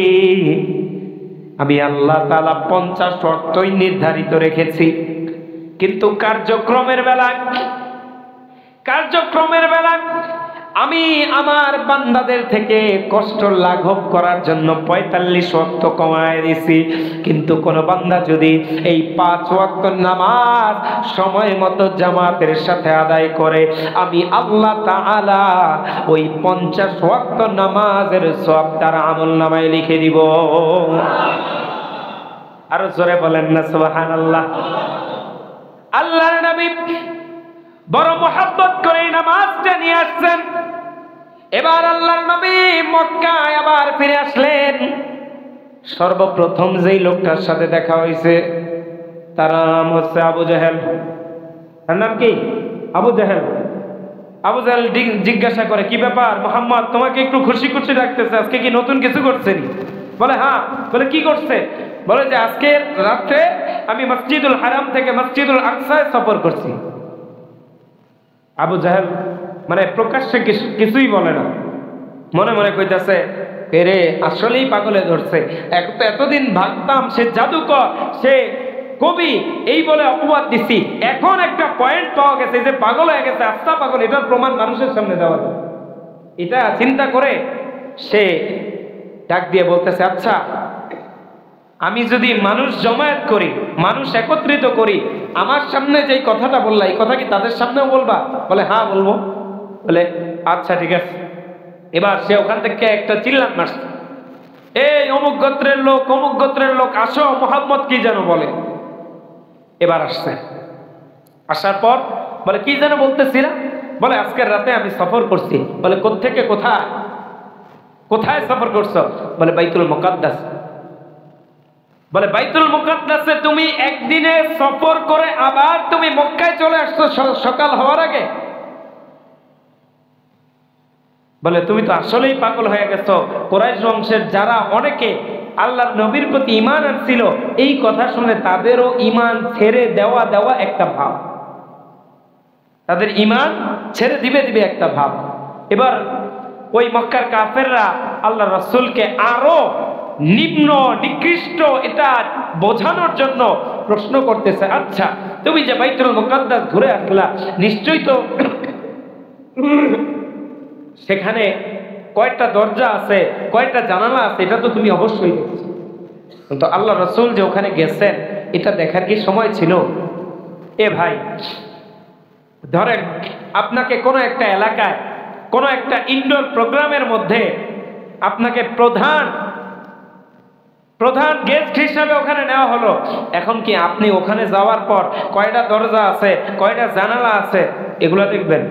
আমি আল্লাহ তাআলা 50 ওয়াক্তই নির্ধারিত রেখেছি, কিন্তু কার্যক্রমের বেলা আমি আমার বান্দাদের থেকে কষ্ট লাঘব করার জন্য 45 ওয়াক্ত কমায় দিয়েছি। কিন্তু কোন বান্দা যদি এই 5 ওয়াক্ত নামাজ সময় মতো জামাতের সাথে আদায় করে, আমি আল্লাহ তাআলা ওই 50 ওয়াক্ত নামাজের সওয়াব তার আমলনামায় লিখে দিব। আরো জোরে বলেন না সুবহানাল্লাহ। আল্লাহর নবী বড় মুহাব্বত করে নামাজটা নিয়ে আসছেন। এবার আল্লাহর নবী মক্কায় আবার ফিরে আসলেন। সর্বপ্রথম যেই লোকটার সাথে দেখা হয়েছে তার নাম হচ্ছে আবু জাহেল। তার নাম কি? আবু জাহেল। আবু জাহেল জিজ্ঞাসা করে, কি ব্যাপার মুহাম্মদ, তোমাকে একটু খুশি খুশি লাগতেছে, আজকে কি নতুন কিছু করছেন? বলে হ্যাঁ। বলে কি করছে? বলে যে আজকের রাতে আমি মসজিদুল হারাম থেকে মসজিদুল আকসায় সফর করছি। আবু জাহেল মানে প্রকাশ্যে কিছুই বলে না, মনে মনে কইতাছে, এরে আসলেই পাগলে ধরছে। এতদিন ভাবতাম সে জাদুকর, সে কবি, এই বলে অপবাদ দিছি। এখন একটা পয়েন্ট পাওয়া গেছে যে পাগল হয়ে গেছে, আস্থা পাগল, এটার প্রমাণ মানুষের সামনে দেওয়া যায়। এটা চিন্তা করে সে ডাক দিয়ে বলতেছে, আচ্ছা আমি যদি মানুষ জমায়েত করি, মানুষ একত্রিত করি, আমার সামনে যে কথাটা বললা এই কথা কি তাদের সামনেও বলবা? বলে হ্যাঁ বলবো। বলে আচ্ছা ঠিক আছে। এবার সে ওখান থেকে একটা চিল্লান মারছে, এই অমুক গোত্রের লোক, অমুক গোত্রের লোক, আসো মুহাম্মদ কি যেন বলে। এবার আসছে, আসার পর বলে কি যেন বলতেছিলাম, বলে আজকের রাতে আমি সফর করছি। বলে কোত্থেকে কোথায়, কোথায় সফর করছো? বলে বাইতুল মুকাদ্দাস। বলে বাইতুল মুকাদ্দাসে তুমি একদিনে সফর করে আবার তুমি মক্কায় চলে আসছো সকাল হওয়ার আগে? বলে তুমি তো আসলেই পাগল হয়ে গেছো। কুরাইশ বংশের যারা অনেকে আল্লাহর নবীর প্রতি ঈমান আনছিল, এই কথা শুনে তাদেরও ঈমান ছেড়ে দেওয়া একটা ভাব, তাদের ঈমান ছেড়ে দিবে একটা ভাব। এবার ওই মক্কার কাফেররা আল্লাহ রাসূলকে আরো নিম্ন নিকৃষ্ট এটা বোঝানোর জন্য প্রশ্ন করতেছে, আচ্ছা তুমি যে বাইতুল মুকাদ্দাস ঘুরে আসলা, নিশ্চয়ই তো সেখানে কয়টা দরজা আছে, কয়টা জানালা আছে, এটা তো তুমি অবশ্যই দেখছো। কিন্তু আল্লাহ রাসূল যে ওখানে গেছেন, এটা দেখার কি সময় ছিল? এ ভাই, ধরেন আপনাকে কোনো একটা এলাকায় কোনো একটা ইনডোর প্রোগ্রামের মধ্যে আপনাকে প্রধান গেস্ট হিসাবে ওখানে নেওয়া হলো। এখন কি আপনি ওখানে যাওয়ার পর কয়টা দরজা আছে, কয়টা জানালা আছে, এগুলো দেখবেন?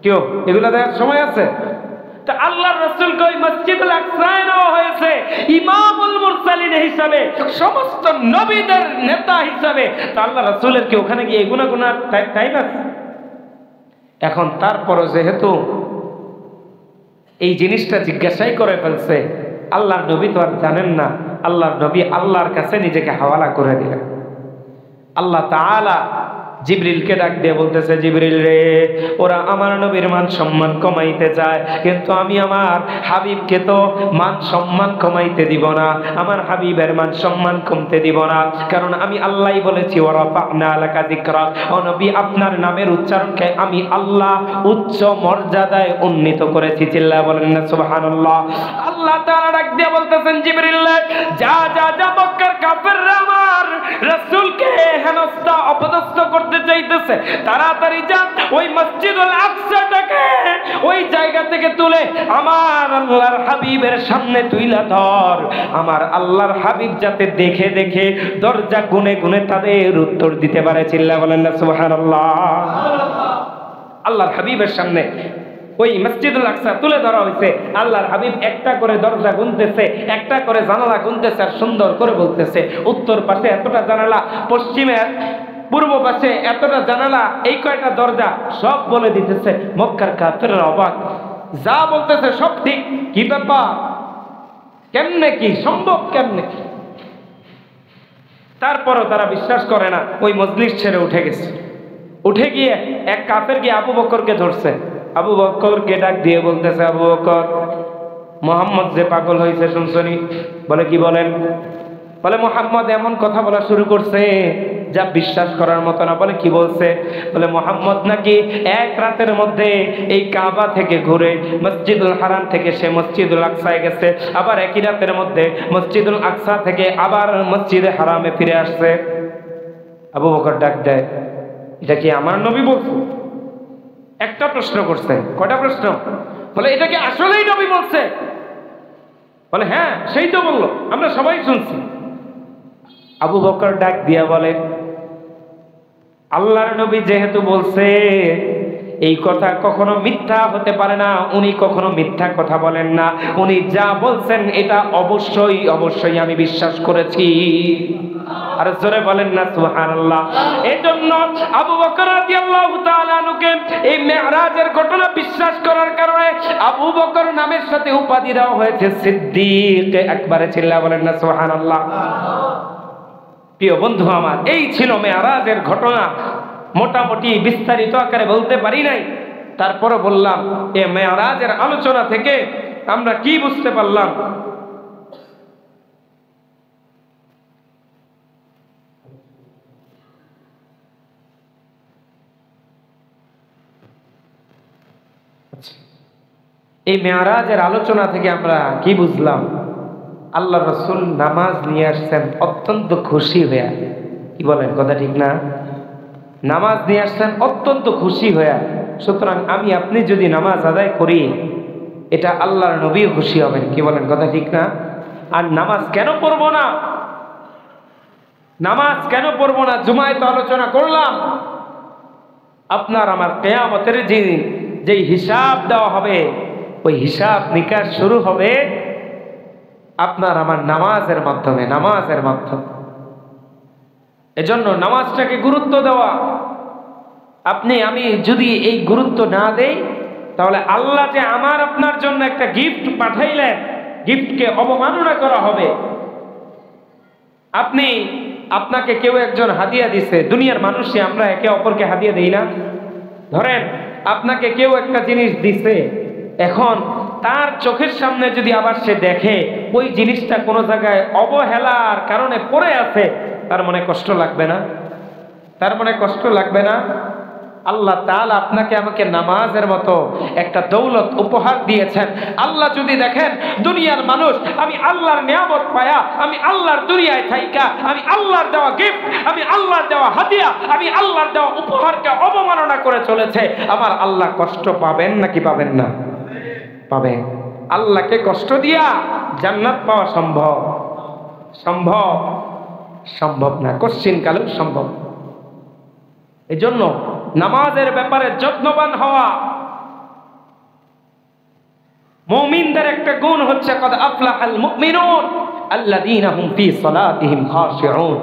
কেউ এগুলো দেখার সময় আছে? তা আল্লাহর রাসূলকে ওই মসজিদুল আকসায় নেওয়া হয়েছে ইমামুল মুরসালিন হিসাবে, সমস্ত নবীদের নেতা হিসাবে। তা আল্লাহ রাসূলের কি ওখানে গিয়ে এগুনা টাইম আছে? এখন তারপরও যেহেতু এই জিনিসটা জিজ্ঞাসাই করে ফেলছে, আল্লাহর নবী তো আর জানেন না, আল্লাহর নবী আল্লাহর কাছে নিজেকে হাওয়ালা করে দিলেন। আল্লাহ তাআলা জিবরিলকে ডাক দিয়ে বলতেছে, জিবরিল রে, ওরা আমার নবীর মান সম্মান কমাইতে চায়, কিন্তু আমি আমার হাবিবকে তো মান সম্মান কমাইতে দিব না, আমার হাবিবের মান সম্মান কমতে দিব না। কারণ আমি আল্লাহই বলেছি, ওয়ারাফা'না লাকা যিকরাক, ও নবী আপনার নামের উচ্চারণকে আমি আল্লাহ উচ্চ মর্যাদায় উন্নীত করেছি। চিল্লায়া বলেন না সুবহানাল্লাহ। আল্লাহ তাআলা ডাক দিয়ে বলতেছেন, জিবরিল যা যা যা, মক্কার কাফেররা আমার রাসূলকে হেনস্থা অপদস্থ করতে চাইতেছে, তাড়াতাড়ি যা ওই মসজিদুল আকসাটাকে ওই জায়গা থেকে তুলে আমার আল্লাহর হাবিবের সামনে তুইলা ধর। আমার আল্লাহর হাবিব যাতে দেখে দেখে দরজা গুনে গুনে তাদের উত্তর দিতে পারে। চিল্লায়া বলেন না সুবহানাল্লাহ। আল্লাহর হাবিবের সামনে ওই মসজিদুল আকসা তুলে ধরা হয়েছে। আল্লাহর হাবিব একটা করে দরজা গুনতেছে, একটা করে জানালা গুনতেছে, আর সুন্দর করে বলতেছে, উত্তর পাশে এতটা জানালা, পশ্চিমের পূর্ব পাশে এতটা জানালা, এই কয়টা দরজা সব বলে দিতেছে। মক্কার কাফেররা অবাক, যা বলতেছে সব ঠিক, কি ব্যাপার, কেমনে কি সম্ভব, কেমনে কি? তারপরও তারা বিশ্বাস করে না, ওই মজলিস ছেড়ে উঠে গেছে। উঠে গিয়ে এক কাফের গিয়ে আবু বকরকে ধরছে। আবু বকরকে ডাক দিয়ে বলতেছে, আবু বকর, মুহাম্মদ যে পাগল হয়েছে শুনছনি? বলে কি বলেন? বলে মুহাম্মদ এমন কথা বলা শুরু করছে যা বিশ্বাস করার মতো না। বলে কি বলছে? বলে মুহাম্মদ নাকি এক রাতের মধ্যে এই কাবা থেকে ঘুরে মসজিদুল হারাম থেকে সে মসজিদুল আকসায় গেছে, আবার একই রাতের মধ্যে মসজিদুল আকসা থেকে আবার মসজিদে হারামে ফিরে আসছে। আবু বকর ডাক দেয়, এটা কি আমার নবী বলছে? একটা প্রশ্ন করছে। কয়টা প্রশ্ন? বলে এটা কি আসলেই নবী বলছে? বলে হ্যাঁ, সেই তো বললো, আমরা সবাই শুনছি। আবু বকর ডাক দিয়া বলে, আল্লাহর নবী যেহেতু বলছে, এই কথা কখনো মিথ্যা হতে পারে না, উনি কখনো মিথ্যা কথা বলেন না, উনি যা বলছেন এটা অবশ্যই অবশ্যই আমি বিশ্বাস করেছি। আর জোরে বলেন না সুবহানাল্লাহ। এজন্য আবু বকর রাদিয়াল্লাহু তাআলা আনহুকে এই মেরাজের ঘটনা বিশ্বাস করার কারণে আবু বকর নামের সাথে উপাধি দেওয়া হয়েছে সিদ্দিক আকবর। চিল্লায়া বলেন না সুবহানাল্লাহ। প্রিয় বন্ধু আমার, এই ছিল মেরাজের ঘটনা। মোটামুটি বিস্তারিত আকারে বলতে পারি নাই, তারপরে বললাম এই মেরাজের আলোচনা থেকে আমরা কি বুঝতে পারলাম। এই মেরাজের আলোচনা থেকে আমরা কি বুঝলাম? আল্লাহ রাসূল নামাজ নিয়ে আসছেন অত্যন্ত খুশি হয়ে। কি বলেন, কথা ঠিক না? নামাজ নিয়ে আসছেন অত্যন্ত খুশি হয়ে। সুতরাং আমি আপনি যদি নামাজ আদায় করি, এটা আল্লাহর নবীও খুশি হবেন। কি বলেন, কথা ঠিক না? আর নামাজ কেন পড়বো না? নামাজ কেন পড়বো না? জুমায় তো আলোচনা করলাম। আপনার আমার কিয়ামতের দিন যেই হিসাব দেওয়া হবে, ওই হিসাব নিকাশ শুরু হবে আপনার আমার নামাজের মাধ্যমে, নামাজের মাধ্যমে। এজন্য নামাজটাকে গুরুত্ব দেওয়া। আপনি আমি যদি এই গুরুত্ব না দেই, তাহলে আল্লাহ যে আমার আপনার জন্য একটা গিফট পাঠাইলেন, গিফটকে অবমাননা করা হবে। আপনাকে কেউ একজন হাদিয়া দিছে, দুনিয়ার মানুষে আমরা একে অপরকে হাদিয়া দেই না? ধরেন আপনাকে কেউ একটা জিনিস দিছে, এখন তার চোখের সামনে যদি আবার সে দেখে ওই জিনিসটা কোনো জায়গায় অবহেলার কারণে পড়ে আছে, তার মনে কষ্ট লাগবে না? তার মনে কষ্ট লাগবে না? আল্লাহ তাআলা আপনাকে আমাকে নামাজের মতো একটা দৌলত উপহার দিয়েছেন। আল্লাহ যদি দেখেন দুনিয়ার মানুষ আমি আল্লাহর নিয়ামত পায়া, আমি আল্লাহর দুনিয়ায় থাইকা, আমি আল্লাহর দেওয়া গিফট, আমি আল্লাহর দেওয়া হাদিয়া, আমি আল্লাহর দেওয়া উপহারকে অবমাননা করে চলেছে, আমার আল্লাহ কষ্ট পাবেন নাকি পাবেন না? পাবেন। আল্লাহকে কষ্ট দিয়া জান্নাত পাওয়া সম্ভব? সম্ভব? সম্ভব না, কোশ্চিনকালেও সম্ভব। এই জন্য নামাজের ব্যাপারে যত্নবান হওয়া। মুমিনদের একটা গুণ হচ্ছে কদ আফলাহাল মুমিনুন আল্লাযীনা হুম ফী সালাতিহিম খাশিউন।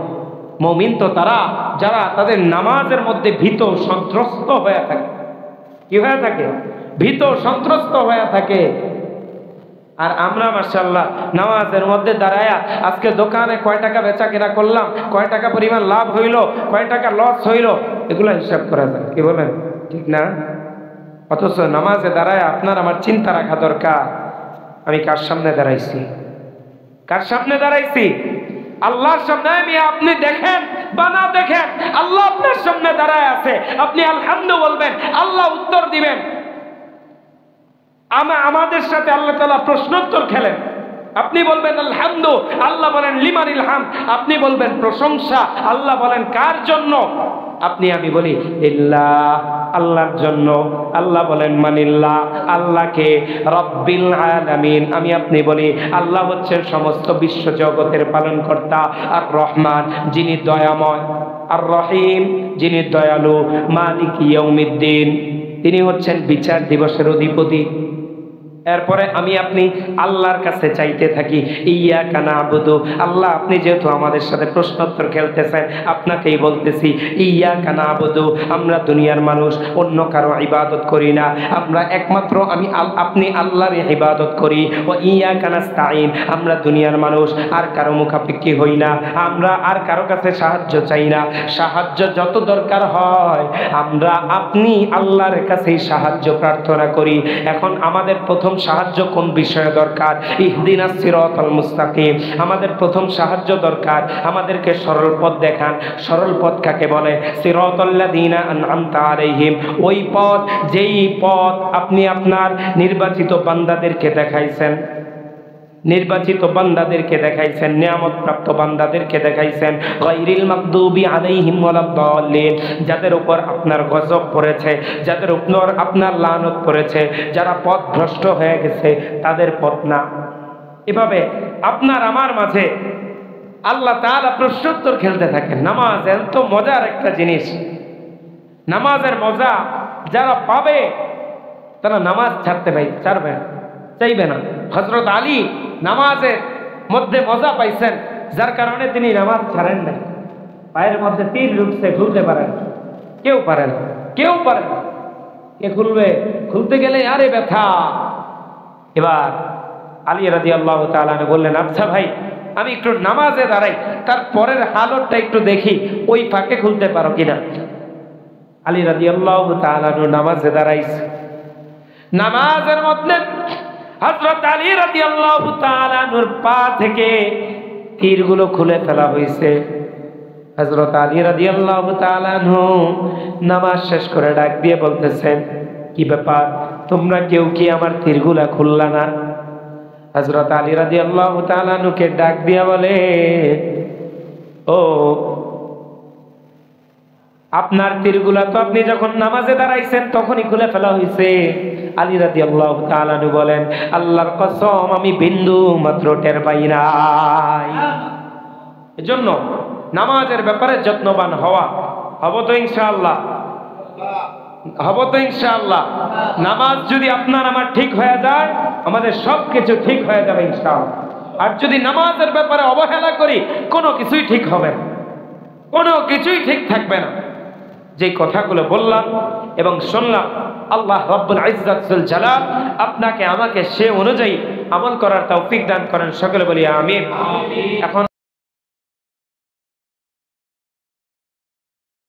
মুমিন তো তারা যারা তাদের নামাজের মধ্যে ভীত সন্ত্রস্ত হয়ে থাকে। কি হয়ে থাকে? ভীত সন্ত্রস্ত হয়ে থাকে। আর আমরা মাশাআল্লাহ নামাজের মধ্যে দাঁড়ায়া আজকে দোকানে কয় টাকা বেচা কেনা করলাম, কয় টাকা পরিমাণ লাভ হইল, কয় টাকা লস হইল, এগুলো হিসাব করা যায়। কি বলেন? ঠিক না? অথচ নামাজে দাঁড়ায় আপনার আমার চিন্তা রাখা দরকার, আমি কার সামনে দাঁড়াইছি? কার সামনে দাঁড়াইছি? আল্লাহর সামনে। আপনি দেখেন বা না দেখেন, আল্লাহ আপনার সামনে দাঁড়ায় আছে। আপনি আলহামদুলিল্লাহ বলবেন, আল্লাহ উত্তর দিবেন। আমাদের সাথে আল্লাহ তাআলা প্রশ্নোত্তর খেলেন। আপনি বলবেন আলহামদু, আল্লাহ বলেন লিমানিল হামদ। আপনি বলবেন প্রশংসা, আল্লাহ বলেন কার জন্য? আমি বলি ইল্লাহ, আল্লাহর জন্য। আল্লাহ বলেন মানিল্লাহ, আল্লাহকে। রব্বিল আলামিন, আপনি বলি আল্লাহ হচ্ছেন সমস্ত বিশ্ব জগতের পালনকর্তা। আর রহমান, যিনি দয়াময়। আর রহিম, যিনি দয়ালু। মালিক ইয়াউমিদ্দিন, তিনি হচ্ছেন বিচার দিবসের অধিপতি। এরপরে আপনি আল্লাহর কাছে চাইতে থাকি ইয়াকা না'বুদু। আল্লাহ, আপনি যেহেতু আমাদের সাথে প্রশ্নোত্তর খেলতেছেন, আপনাকেই বলতেছি ইয়াকা না'বুদু। আমরা দুনিয়ার মানুষ অন্য কারো ইবাদত করি না, আমরা একমাত্র আপনি আল্লাহর ইবাদত করি। ও ইয়াকা নাস্তাঈন, আমরা দুনিয়ার মানুষ আর কারো মুখাপেক্ষী হই না, আমরা আর কারো কাছে সাহায্য চাই না। সাহায্য যত দরকার হয় আমরা আপনি আল্লাহর কাছেই সাহায্য প্রার্থনা করি। এখন আমাদের প্রথম সাহায্য কোন বিষয়ে দরকার? ইহদিনাস সিরাতাল মুস্তাকিম। আমাদের প্রথম সাহায্য দরকার, আমাদেরকে সরল পথ দেখান। সরল পথ কাকে বলে? সিরাতাল্লাযীনা আন'আমতা আলাইহিম। ওই পথ, যেই পথ আপনি আপনার নির্বাচিত বান্দাদেরকে দেখাইছেন, নির্বাচিত বান্দাদেরকে দেখাইছেন, নিয়ামতপ্রাপ্ত বান্দাদেরকে দেখাইছেন। গায়রিল মাগদুবি আলাইহিম ওয়ালাদ-দাল্লিন, যাদের উপর আপনার গজব পড়েছে, যাদের উপর আপনার লানত পড়েছে, যারা পথভ্রষ্ট হয়ে গেছে, তাদের পথ না। এভাবে আপনার আমার মাঝে আল্লাহ তাআলা প্রশ্নোত্তর খেলতে থাকেন। নামাজ এত মজার একটা জিনিস। নামাজের মজা যারা পাবে তারা নামাজ ছাড়তে চাইবে না। হযরত আলী নামাজের মধ্যে মজা পাইছেন, যার কারণে তিনি নামাজ ছাড়েন না। পায়ের মধ্যে তীর ঢুকছে, খুলতে পারেন? কেউ পারেন? কেউ পারেন? কে খুলবে? খুলতে গেলে আরে ব্যথা। এবার আলী রাদিয়াল্লাহু তাআলা বললেন, আচ্ছা ভাই, আমি একটু নামাজে দাঁড়াই, তার পরের হালতটা একটু দেখি, ওই ফাঁকে খুলতে পারো কিনা। আলী রাদিয়াল্লাহু তাআলা নামাজে দাঁড়াইছে। নামাজের মধ্যে হযরত আলী রাদিয়াল্লাহু তাআলা নূর পা থেকে তীরগুলো খুলে ফেলা হয়েছে। হযরত আলী রাদিয়াল্লাহু তাআলা নামাজ শেষ করে ডাক দিয়ে বলতেছেন, কি ব্যাপার, তোমরা কেউ কি আমার তীরগুলা খুললা না? হযরত আলী রাদিয়াল্লাহু তাআলা কে ডাক দিয়া বলে, ও আপনার তীরগুলা তো আপনি যখন নামাজে দাঁড়াইছেন তখনই খুলে ফেলা হয়েছে। আলী রাদিয়াল্লাহু তাআলা বলেন, আল্লাহর কসম আমি বিন্দু মাত্র টের পাই নাই। এজন্য নামাজের ব্যাপারে যত্নবান হওয়া। হব তো ইনশাআল্লাহ? হব তো ইনশাআল্লাহ? নামাজ যদি আপনার আমার ঠিক হয়ে যায়, আমাদের সবকিছু ঠিক হয়ে যাবে ইনশাআল্লাহ। আর যদি নামাজের ব্যাপারে অবহেলা করি, কোনো কিছুই ঠিক হবে না, কোনো কিছুই ঠিক থাকবে না। যে কথাগুলো বললাম এবং শুনলাম, আল্লাহ রাব্বুল ইজ্জত যুল জালাল আপনাকে আমাকে সে অনুযায়ী আমল করার তৌফিক দান করেন। সকলে বলি আমিন। এখন